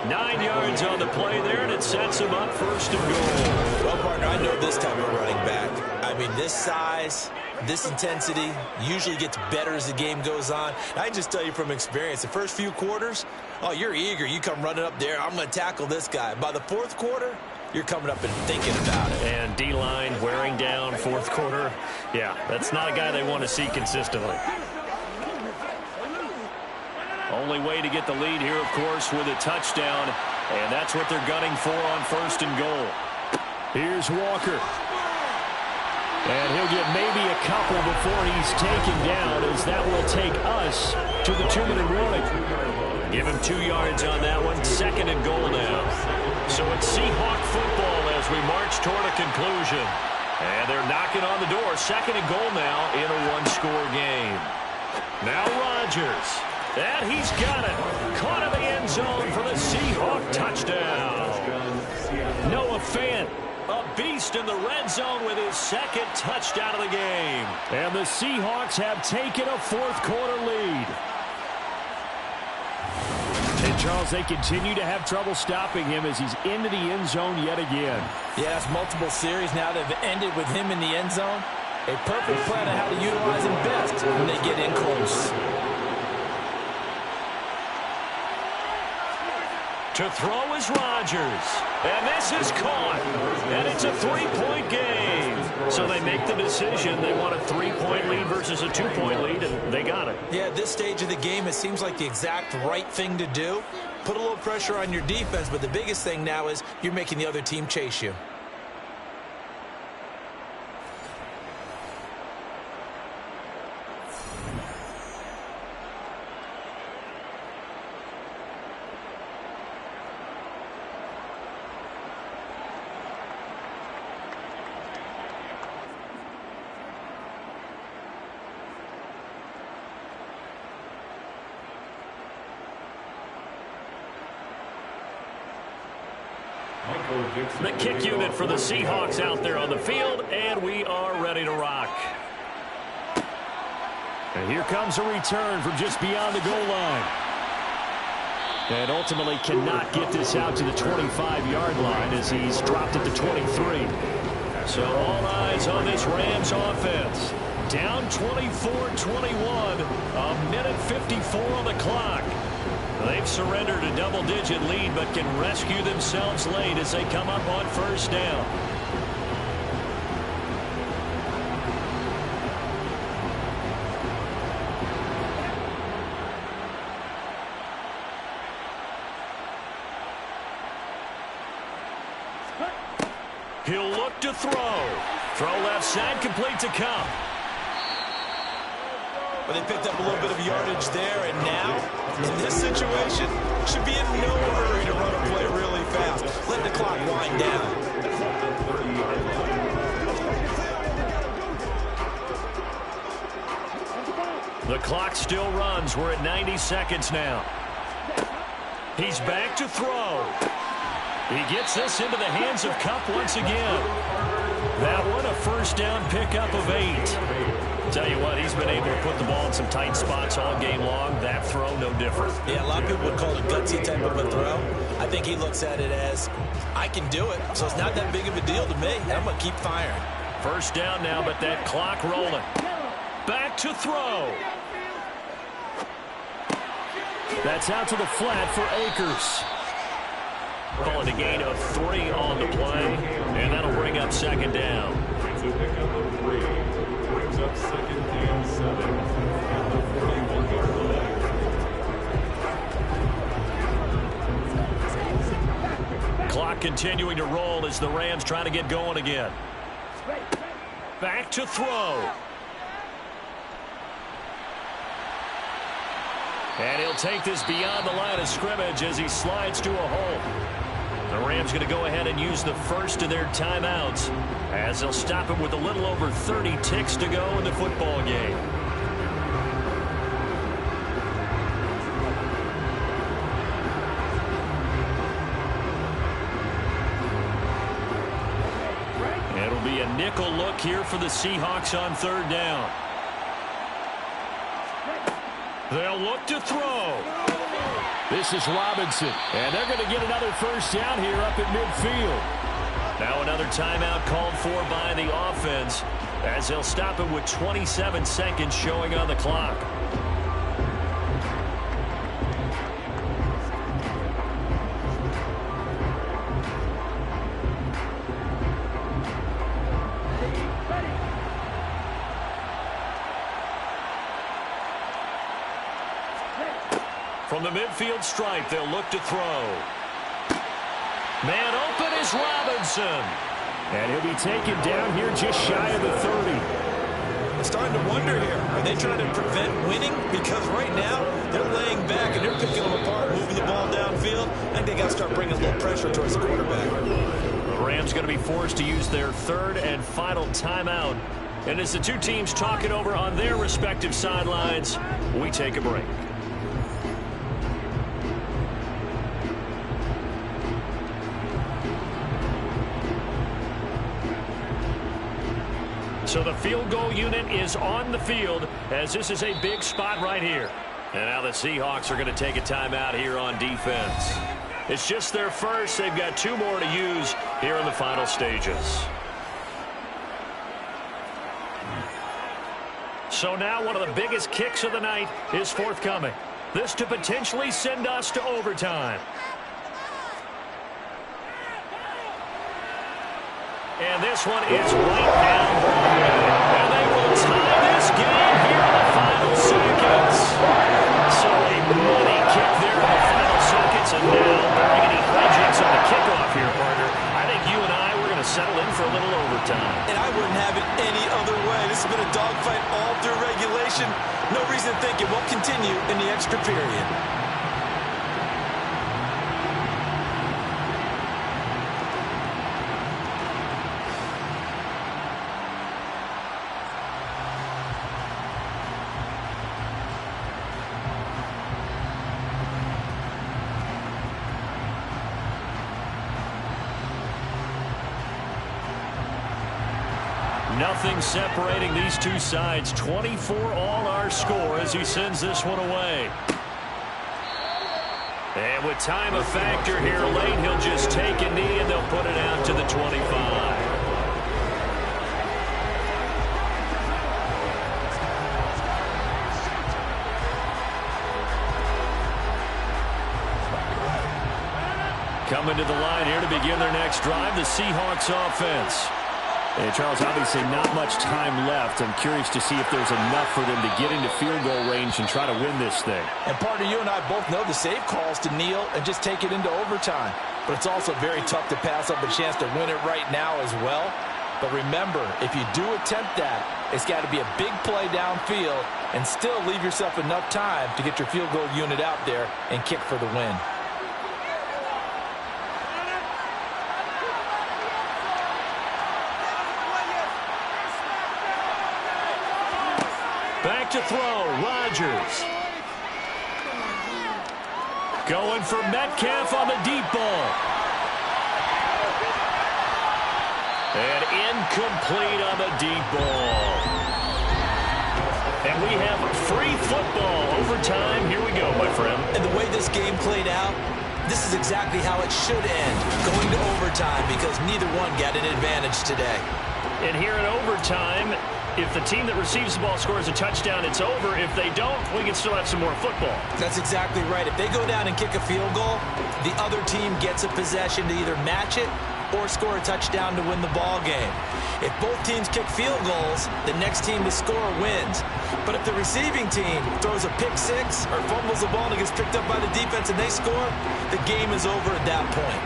9 yards on the play there, and it sets him up 1st and goal. Well, partner, I know this type of running back. I mean, this size, this intensity usually gets better as the game goes on. I just tell you from experience, the first few quarters, oh, you're eager. You come running up there, I'm going to tackle this guy. By the 4th quarter, you're coming up and thinking about it. And D-line wearing down 4th quarter. Yeah, that's not a guy they want to see consistently. Only way to get the lead here, of course, with a touchdown. And that's what they're gunning for on 1st and goal. Here's Walker. And he'll get maybe a couple before he's taken down, as that will take us to the 2-minute warning. Give him 2 yards on that one. 2nd and goal now. So it's Seahawk football as we march toward a conclusion. And they're knocking on the door. 2nd and goal now in a 1-score game. Now Rodgers. And he's got it. Caught in the end zone for the Seahawk touchdown. Noah Fant, a beast in the red zone with his second touchdown of the game. And the Seahawks have taken a fourth-quarter lead. And, Charles, they continue to have trouble stopping him as he's into the end zone yet again. Yeah, it's multiple series now that have ended with him in the end zone. A perfect plan on how to utilize him best when they get in close. To throw is Rodgers. And this is caught. And it's a three-point game. So they make the decision. They want a three-point lead versus a two-point lead, and they got it. Yeah, at this stage of the game, it seems like the exact right thing to do. Put a little pressure on your defense, but the biggest thing now is you're making the other team chase you. The kick unit for the Seahawks out there on the field, and we are ready to rock. And here comes a return from just beyond the goal line. And ultimately cannot get this out to the 25-yard line as he's dropped it to 23. So all eyes on this Rams offense. Down 24-21, a minute 54 on the clock. They've surrendered a double-digit lead, but can rescue themselves late as they come up on first down. He'll look to throw. Throw left side, complete to Cup. But they picked up a little bit of yardage there, and now, in this situation, should be in no hurry to run a play really fast. Let the clock wind down. The clock still runs. We're at 90 seconds now. He's back to throw. He gets this into the hands of Cup once again. That one, a first down pickup of 8. Tell you what, he's been able to put the ball in some tight spots all game long. That throw, no different. Yeah, a lot of people would call it a gutsy type of a throw. I think he looks at it as, I can do it, so it's not that big of a deal to me. I'm going to keep firing. First down now, but that clock rolling. Back to throw. That's out to the flat for Akers. Calling a gain of 3 on the play, and that'll bring up second down. Brings up 3. Brings up 2nd and 7 at the 41-yard line. Clock continuing to roll as the Rams try to get going again. Back to throw. And he'll take this beyond the line of scrimmage as he slides to a hole. The Rams going to go ahead and use the first of their timeouts as they'll stop him with a little over 30 ticks to go in the football game. It'll be a nickel look here for the Seahawks on third down. They'll look to throw. This is Robinson, and they're going to get another first down here up at midfield. Now another timeout called for by the offense as they'll stop it with 27 seconds showing on the clock. From the midfield stripe, they'll look to throw. Man open is Robinson. And he'll be taken down here just shy of the 30. I'm starting to wonder here, are they trying to prevent winning? Because right now, they're laying back and they're picking them apart, moving the ball downfield. I think they got to start bringing a little pressure towards the quarterback. The Rams going to be forced to use their third and final timeout. And as the two teams talk it over on their respective sidelines, we take a break. So the field goal unit is on the field as this is a big spot right here. And now the Seahawks are going to take a timeout here on defense. It's just their first. They've got 2 more to use here in the final stages. So now one of the biggest kicks of the night is forthcoming. This to potentially send us to overtime. And this one is right down Broadway. And they will tie this game here in the final seconds. So a money kick there in the final seconds. And now, barring any hijinks on the kickoff here, partner, I think you and I were going to settle in for a little overtime. And I wouldn't have it any other way. This has been a dogfight all through regulation. No reason to think it won't continue in the extra period. Nothing separating these two sides. 24 all our score as he sends this one away. And with time a factor here late, he'll just take a knee and they'll put it out to the 25. Coming to the line here to begin their next drive, the Seahawks offense. And Charles, obviously not much time left. I'm curious to see if there's enough for them to get into field goal range and try to win this thing. And partner, you and I both know the save calls to kneel and just take it into overtime. But it's also very tough to pass up a chance to win it right now as well. But remember, if you do attempt that, it's got to be a big play downfield and still leave yourself enough time to get your field goal unit out there and kick for the win. Back to throw, Rodgers. Going for Metcalf on the deep ball. And incomplete on the deep ball. And we have free football. Overtime, here we go, my friend. And the way this game played out, this is exactly how it should end, going to overtime, because neither one got an advantage today. And here in overtime, if the team that receives the ball scores a touchdown, it's over. If they don't, we can still have some more football. That's exactly right. If they go down and kick a field goal, the other team gets a possession to either match it or score a touchdown to win the ball game. If both teams kick field goals, the next team to score wins. But if the receiving team throws a pick six or fumbles the ball and it gets picked up by the defense and they score, the game is over at that point.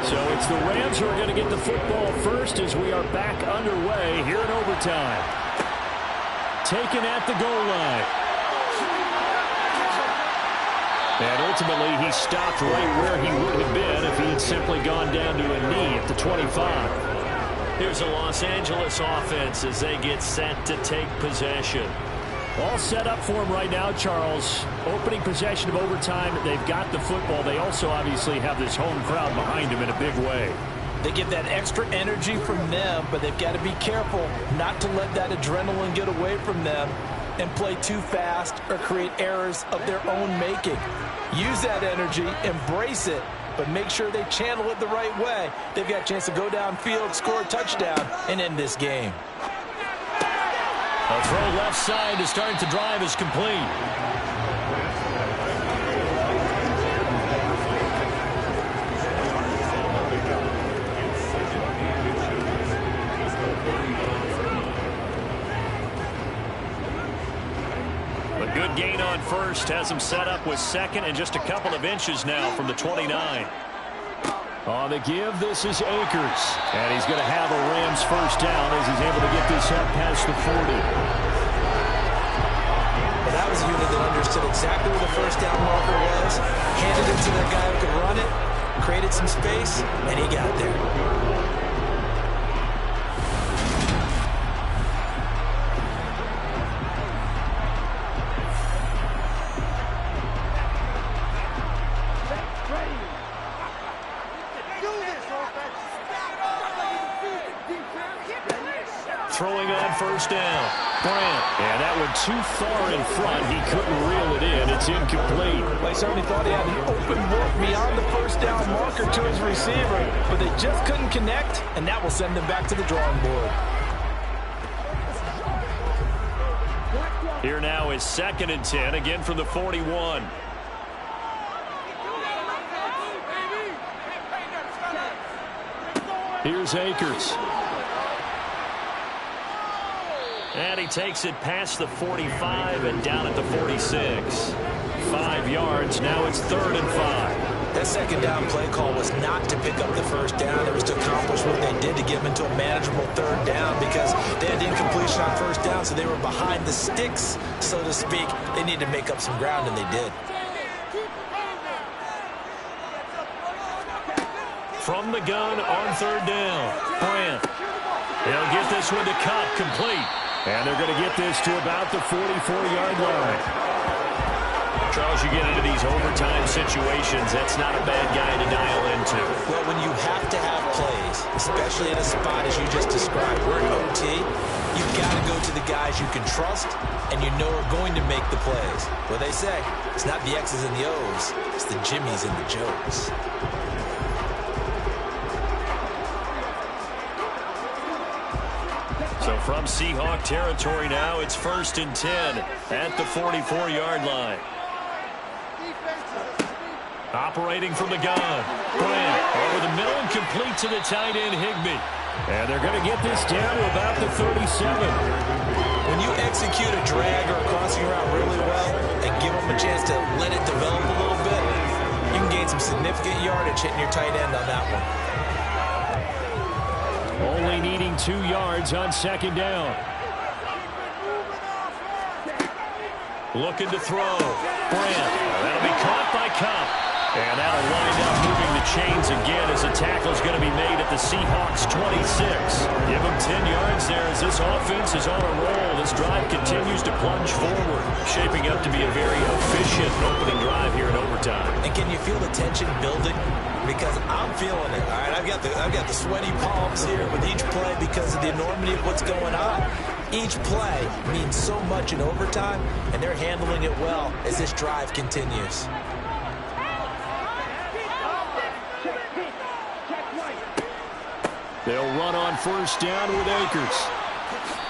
So it's the Rams who are going to get the football first as we are back underway here in overtime. Taken at the goal line. And ultimately, he stopped right where he would have been if he had simply gone down to a knee at the 25. Here's a Los Angeles offense as they get set to take possession. All set up for him right now, Charles. Opening possession of overtime. They've got the football. They also obviously have this home crowd behind them in a big way. They get that extra energy from them, but they've got to be careful not to let that adrenaline get away from them and play too fast or create errors of their own making. Use that energy, embrace it, but make sure they channel it the right way. They've got a chance to go downfield, score a touchdown, and end this game. A throw left side to start the drive is complete. A good gain on first has him set up with second and just a couple of inches now from the 29. On the give, this is Akers. And he's going to have a Rams first down as he's able to get this up past the 40. Well, that was a unit that understood exactly where the first down marker was, handed it to their guy who could run it, created some space, and he got there. Do this! throwing on first down. Bryant. And that went too far in front. He couldn't reel it in. It's incomplete. Well, he certainly thought he had an open look beyond the first down marker to his receiver, but they just couldn't connect, and that will send them back to the drawing board. Here now is 2nd and 10, again from the 41. Here's Akers. And he takes it past the 45 and down at the 46. 5 yards. Now it's 3rd and 5. That second down play call was not to pick up the first down. It was to accomplish what they did to get them into a manageable 3rd down because they had incompletion on first down, so they were behind the sticks, so to speak. They needed to make up some ground, and they did. From the gun on 3rd down. Bryant. He'll get this one to Cup, complete. And they're going to get this to about the 44-yard line. Charles, you get into these overtime situations, that's not a bad guy to dial into. Well, when you have to have plays, especially in a spot as you just described, we're in OT, you've got to go to the guys you can trust and you know are going to make the plays. What they say, it's not the X's and the O's, it's the Jimmies and the Joes. So from Seahawk territory now, it's 1st and 10 at the 44-yard line. Operating from the gun. Bryant over the middle and complete to the tight end, Higbee. And they're going to get this down to about the 37. When you execute a drag or a crossing route really well and give them a chance to let it develop a little bit, you can gain some significant yardage hitting your tight end on that one. Only needing 2 yards on 2nd down. Looking to throw. Bryant. That'll be caught by Cup. And that'll wind up moving the chains again as a tackle's going to be made at the Seahawks 26. Give them 10 yards there as this offense is on a roll. This drive continues to plunge forward, shaping up to be a very efficient opening drive here in overtime. And can you feel the tension building? Because I'm feeling it. All right, I've got the sweaty palms here with each play because of the enormity of what's going on. Each play means so much in overtime, and they're handling it well as this drive continues. They'll run on first down with Akers.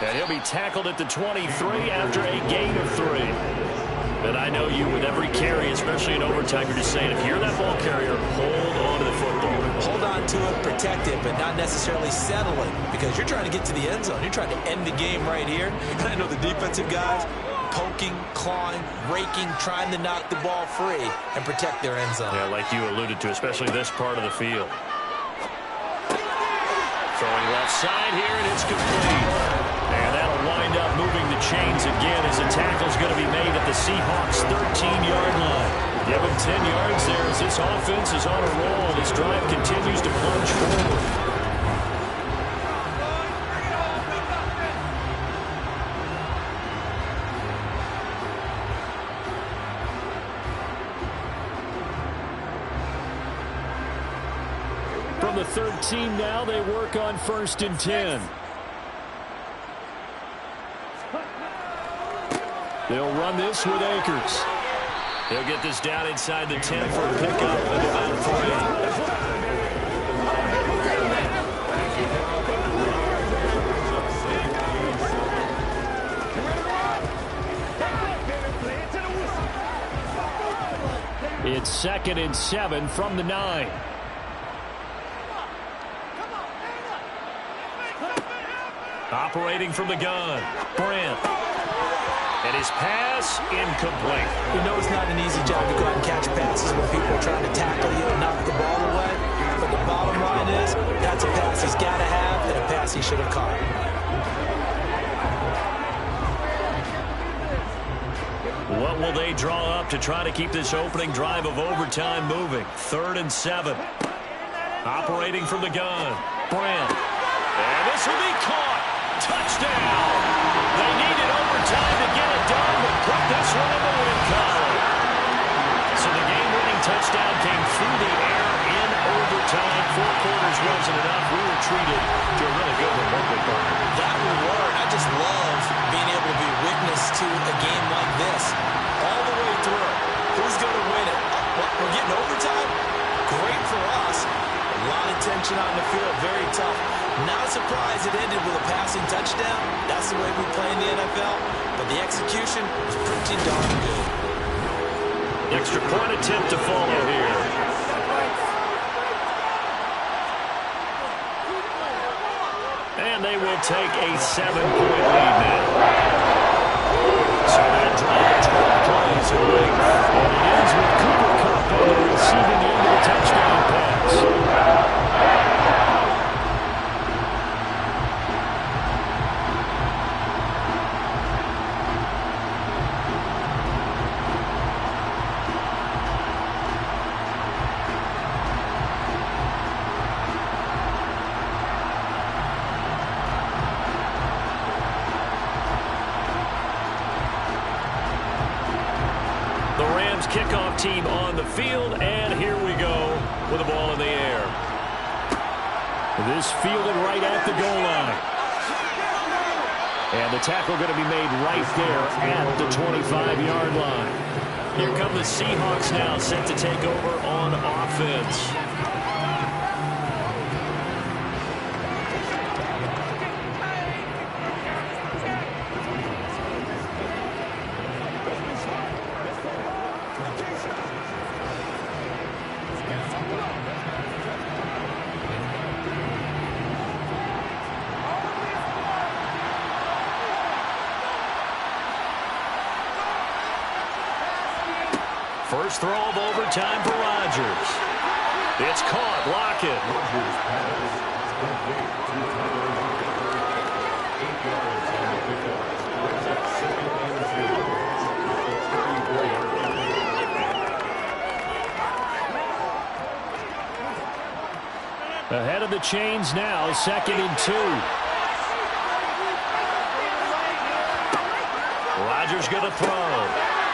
And he'll be tackled at the 23 after a gain of 3. And I know you, with every carry, especially in overtime, you're just saying, if you're that ball carrier, hold on to the football. Hold on to it, protect it, but not necessarily settling because you're trying to get to the end zone. You're trying to end the game right here. And I know the defensive guys poking, clawing, raking, trying to knock the ball free and protect their end zone. Yeah, like you alluded to, especially this part of the field. Throwing left side here, and it's complete. And that'll wind up moving the chains again as a tackle's going to be made at the Seahawks 13-yard line. Give them 10 yards there as this offense is on a roll. This drive continues to plunge forward. From the 13 now, they work on 1st and 10. They'll run this with Akers. He'll get this down inside the 10 for a pickup at about 3. It's 2nd and 7 from the 9. Operating from the gun. Bryant. And his pass incomplete. You know it's not an easy job to go out and catch passes when people are trying to tackle you and knock the ball away. But the bottom line is that's a pass he's got to have and a pass he should have caught. What will they draw up to try to keep this opening drive of overtime moving? 3rd and 7. Operating from the gun. Bryant. And this will be caught. Touchdown. They needed overtime to get it done, but put this one in the win column. So the game-winning touchdown came through the air in overtime. 4 quarters wasn't enough. We were treated to a really good one. That we were. touchdown, that's the way we play in the NFL. But the execution was pretty darn good. Extra point attempt to follow here. And they will take a 7-point lead now. So that drive 12 plays in length. And it ends with Cooper Kupp on the receiving end of the touchdown pass. Kickoff team on the field, and here we go with the ball in the air. This fielded right at the goal line. And the tackle going to be made right there at the 25-yard line. Here come the Seahawks now, set to take over on offense. First throw of overtime for Rodgers. It's caught. Lockett. Ahead of the chains now, 2nd and 2. Rodgers going to throw.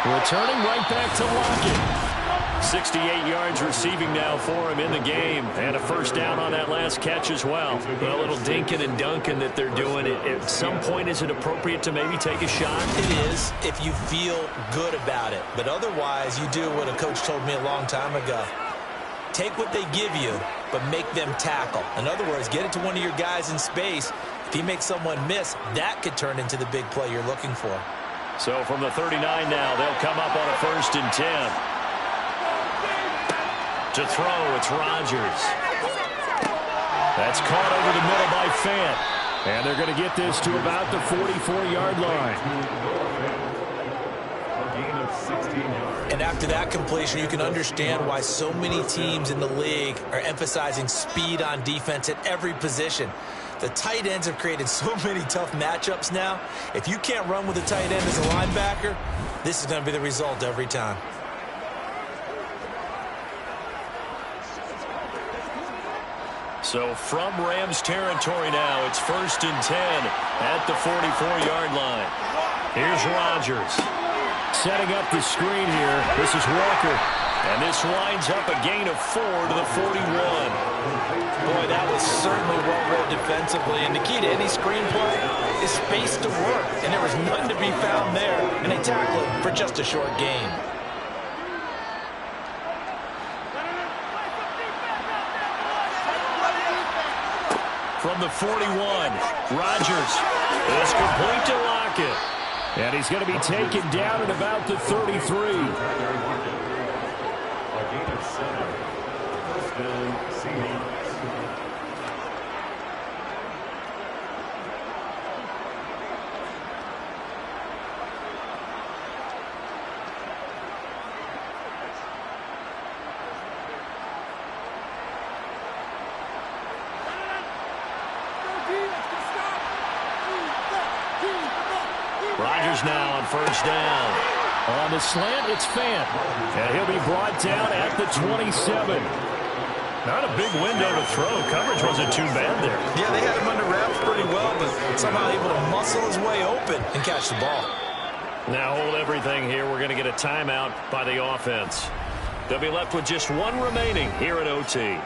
Returning right back to Lockett. 68 yards receiving now for him in the game. And a first down on that last catch as well. A little dinking and dunking that they're doing. At some point, is it appropriate to maybe take a shot? It is if you feel good about it. But otherwise, you do what a coach told me a long time ago. Take what they give you, but make them tackle. In other words, get it to one of your guys in space. If he makes someone miss, that could turn into the big play you're looking for. So from the 39 now, they'll come up on a 1st and 10. To throw, it's Rodgers. That's caught over the middle by Fant. And they're going to get this to about the 44-yard line. And after that completion, you can understand why so many teams in the league are emphasizing speed on defense at every position. The tight ends have created so many tough matchups now. If you can't run with a tight end as a linebacker, this is going to be the result every time. So from Rams territory now, it's 1st and 10 at the 44-yard line. Here's Rodgers. Setting up the screen here. This is Walker. And this winds up a gain of 4 to the 41. Boy, that was certainly well read defensively. And the key to any screenplay is space to work. And there was none to be found there. And they tackle it for just a short gain. From the 41, Rodgers is complete to Lockett. And he's going to be taken down at about the 33. Rodgers now on 1st down. On the slant, it's Fant. And he'll be brought down at the 27. Not a big window to throw. Coverage wasn't too bad there. Yeah, they had him under wraps pretty well, but somehow able to muscle his way open and catch the ball. Now hold everything here. We're going to get a timeout by the offense. They'll be left with just one remaining here at OT.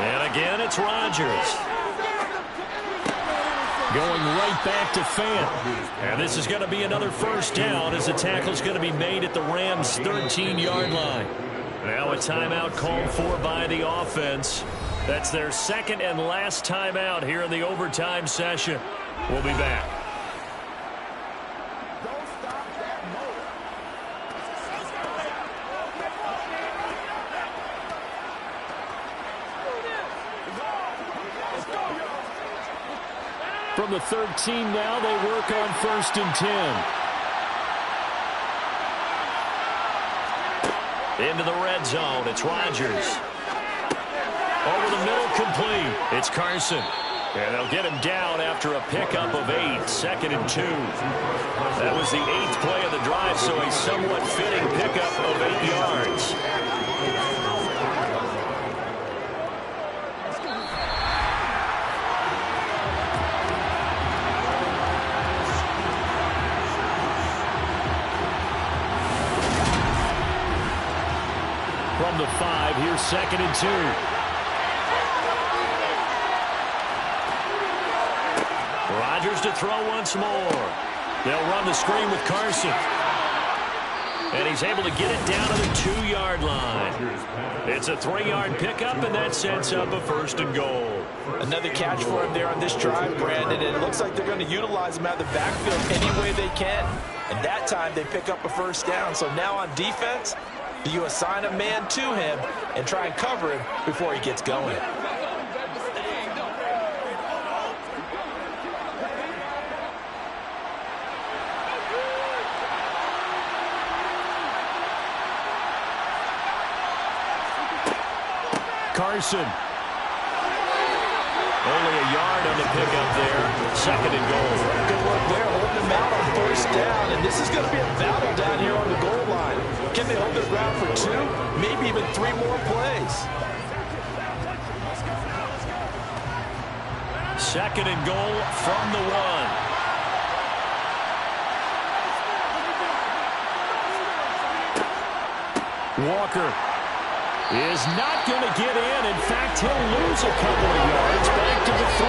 And again, it's Rodgers. Going right back to Fant. And this is going to be another first down as the tackle's going to be made at the Rams' 13-yard line. Now a timeout called for by the offense. That's their second and last timeout here in the overtime session. We'll be back. From the 13 now, they work on 1st and 10. Into the red zone, it's Rodgers. Over the middle, complete. It's Carson. And they'll get him down after a pickup of 8, 2nd and 2. That was the 8th play of the drive, so a somewhat fitting pickup of 8 yards. From the 5, here's 2nd and 2. Rodgers to throw once more. They'll run the screen with Carson. And he's able to get it down to the 2-yard line. It's a 3-yard pickup, and that sets up a 1st and goal. Another catch for him there on this drive, Brandon, and it looks like they're going to utilize him out of the backfield any way they can. And that time they pick up a 1st down. So now on defense, do you assign a man to him and try and cover him before he gets going? Carson. Only a yard on the pickup there. 2nd and goal. Good work there, holding him out on 1st down. And this is going to be a battle down here on the goal line. Can they hold their ground for 2, maybe even 3 more plays? 2nd and goal from the 1. Walker is not going to get in. In fact, he'll lose a couple of yards back to the 3.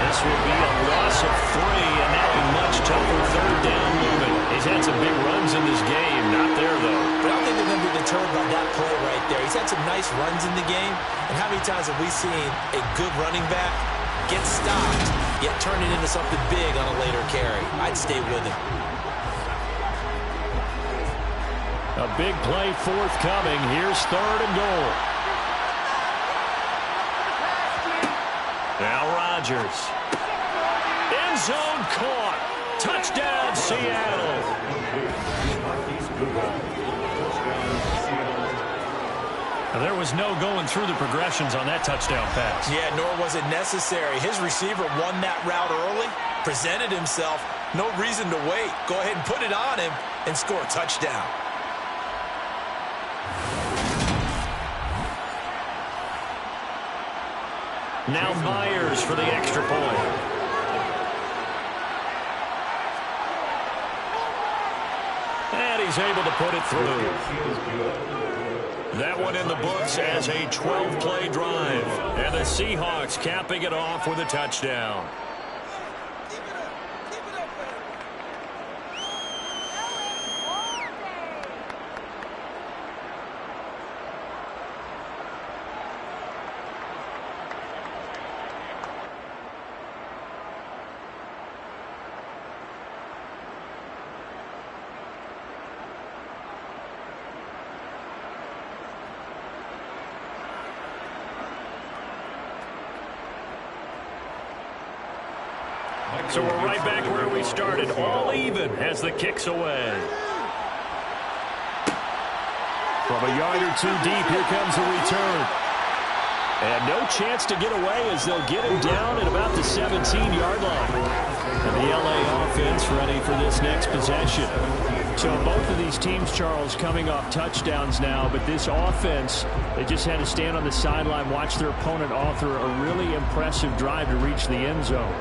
This will be a loss of 3, and now a much tougher 3rd down movement. He's had some big runs in this game. Not there, though. But I don't think they're going to be deterred by that play right there. He's had some nice runs in the game. And how many times have we seen a good running back get stopped, yet turn it into something big on a later carry? I'd stay with him. A big play forthcoming. Here's 3rd and goal. Now Rodgers. End zone caught. Touchdown, Seattle. There was no going through the progressions on that touchdown pass. Yeah, nor was it necessary. His receiver won that route early, presented himself. No reason to wait. Go ahead and put it on him and score a touchdown. Now Myers for the extra point. And he's able to put it through. That one in the books as a 12-play drive. And the Seahawks capping it off with a touchdown. So we're right back where we started, all even as the kick's away. From a yard or 2 deep, here comes the return. And no chance to get away as they'll get him down at about the 17-yard line. And the LA offense ready for this next possession. So both of these teams, Charles, coming off touchdowns now, but this offense, they just had to stand on the sideline, watch their opponent author a really impressive drive to reach the end zone.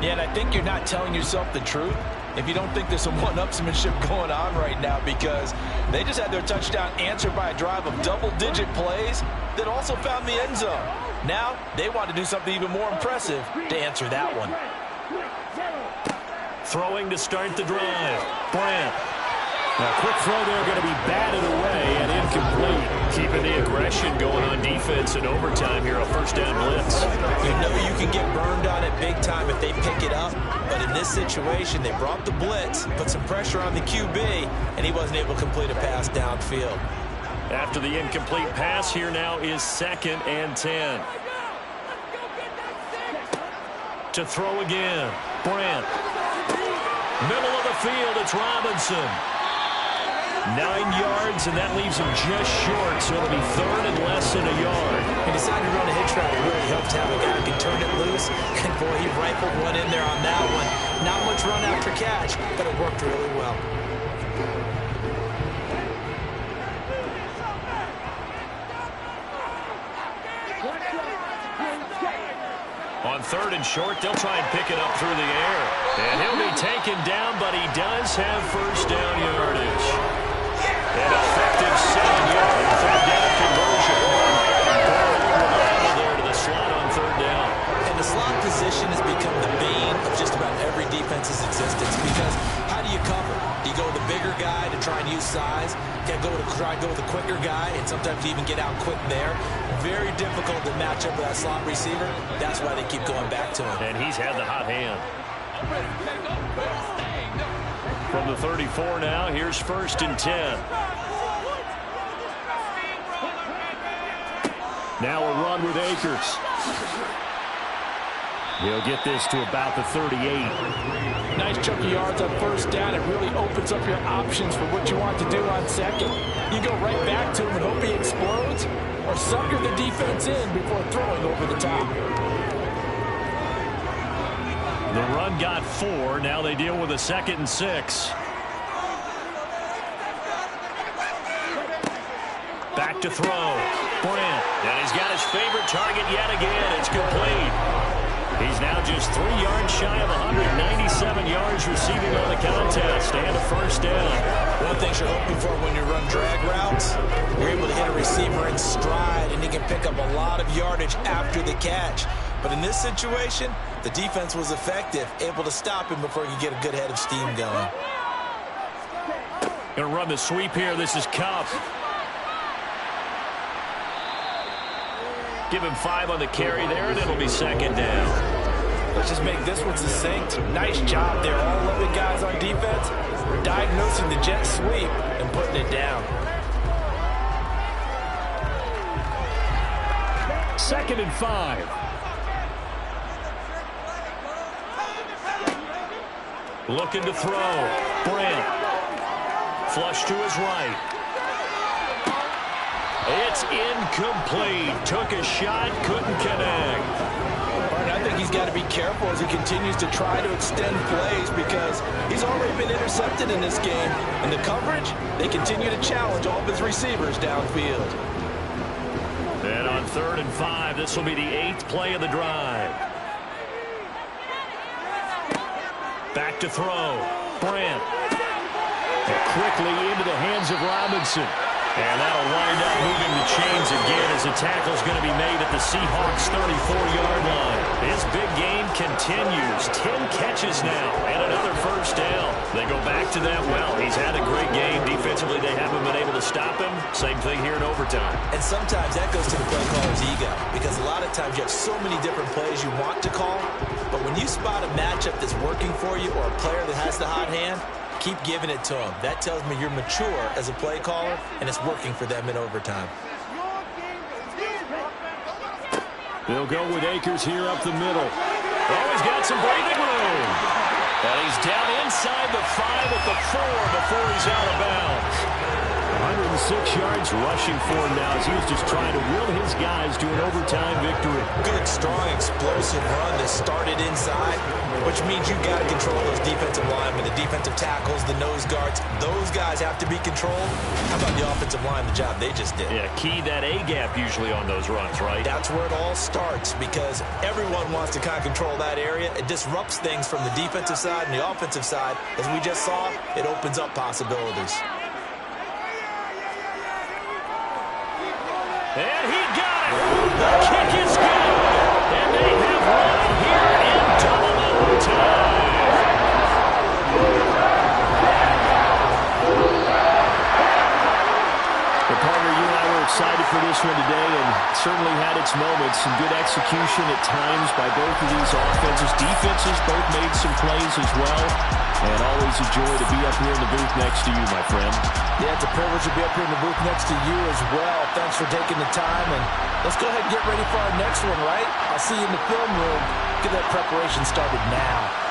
Yeah, and I think you're not telling yourself the truth if you don't think there's some one-upsmanship going on right now, because they just had their touchdown answered by a drive of double-digit plays that also found the end zone. Now, they want to do something even more impressive to answer that one. Throwing to start the drive. Brandt. A quick throw there, going to be batted away and incomplete. Keeping the aggression going on defense in overtime here, a first down blitz. You know you can get burned on it big time if they pick it up, but in this situation, they brought the blitz, put some pressure on the QB, and he wasn't able to complete a pass downfield. After the incomplete pass, here now is 2nd and 10. To throw again, Brandt. Middle of the field, it's Robinson. 9 yards, and that leaves him just short, so it'll be 3rd and less than a yard. He decided to run a hitch route. It really helped to have a guy who can turn it loose, and boy, he rifled one in there on that one. Not much run after catch, but it worked really well. On 3rd and short, they'll try and pick it up through the air. And he'll be taken down, but he does have first down yardage. An effective 7-yard 3rd down conversion. Reliable there to the slot on 3rd down. And the slot position has become the bane of just about every defense's existence, because how do you cover? Do you go with the bigger guy to try and use size? Can try and go with the quicker guy, and sometimes you even get out quick there. Very difficult to match up with that slot receiver. That's why they keep going back to him. And he's had the hot hand. From the 34 now, here's 1st and 10. Now a run with Akers. He'll get this to about the 38. Nice chunk of yards on 1st down. It really opens up your options for what you want to do on 2nd. You go right back to him and hope he explodes, or sucker the defense in before throwing over the top. The run got 4. Now they deal with a 2nd and 6. Back to throw. Brandt. And he's got his favorite target yet again. It's complete. He's now just 3 yards shy of 197 yards receiving on the contest, and a first down. One thing you're hoping for when you run drag routes, you're able to hit a receiver in stride, and he can pick up a lot of yardage after the catch. But in this situation, the defense was effective, able to stop him before he could get a good head of steam going. Going to run the sweep here. This is Cup. Give him 5 on the carry there, and it'll be 2nd down. Let's just make this one succinct. Nice job there. All 11 guys on defense are diagnosing the jet sweep and putting it down. 2nd and 5. Looking to throw. Brandt. Flush to his right. It's incomplete. Took a shot, couldn't connect. I think he's got to be careful as he continues to try to extend plays, because he's already been intercepted in this game. And the coverage, they continue to challenge all of his receivers downfield. And on 3rd and 5, this will be the 8th play of the drive. Back to throw. Brandt. Quickly into the hands of Robinson. And that'll wind up moving the chains again as a tackle's going to be made at the Seahawks' 34-yard line. His big game continues. 10 catches now and another first down. They go back to that well. He's had a great game. Defensively, they haven't been able to stop him. Same thing here in overtime. And sometimes that goes to the play caller's ego, because a lot of times you have so many different plays you want to call, but when you spot a matchup that's working for you or a player that has the hot hand, keep giving it to him. That tells me you're mature as a play caller, and it's working for them in overtime. They'll go with Akers here up the middle. Oh, he's got some breathing room. And he's down inside the 5 at the 4 before he's out of bounds. 106 yards rushing for him now as he was just trying to will his guys to an overtime victory. Good, strong, explosive run that started inside, which means you got to control those defensive linemen, the defensive tackles, the nose guards. Those guys have to be controlled. How about the offensive line, the job they just did? Yeah, key that A-gap usually on those runs, right? That's where it all starts because everyone wants to kind of control that area. It disrupts things from the defensive side and the offensive side. As we just saw, it opens up possibilities. And he got it. The kick is good. And they have won here in double overtime. Well, partner, you and I were excited for this one today and certainly had its moments. Some good execution at times by both of these offenses. Defenses both made some plays as well. And always a joy to be up here in the booth next to you, my friend. Yeah, it's a privilege to be up here in the booth next to you as well. Thanks for taking the time, and let's go ahead and get ready for our next one, right? I'll see you in the film room. Get that preparation started now.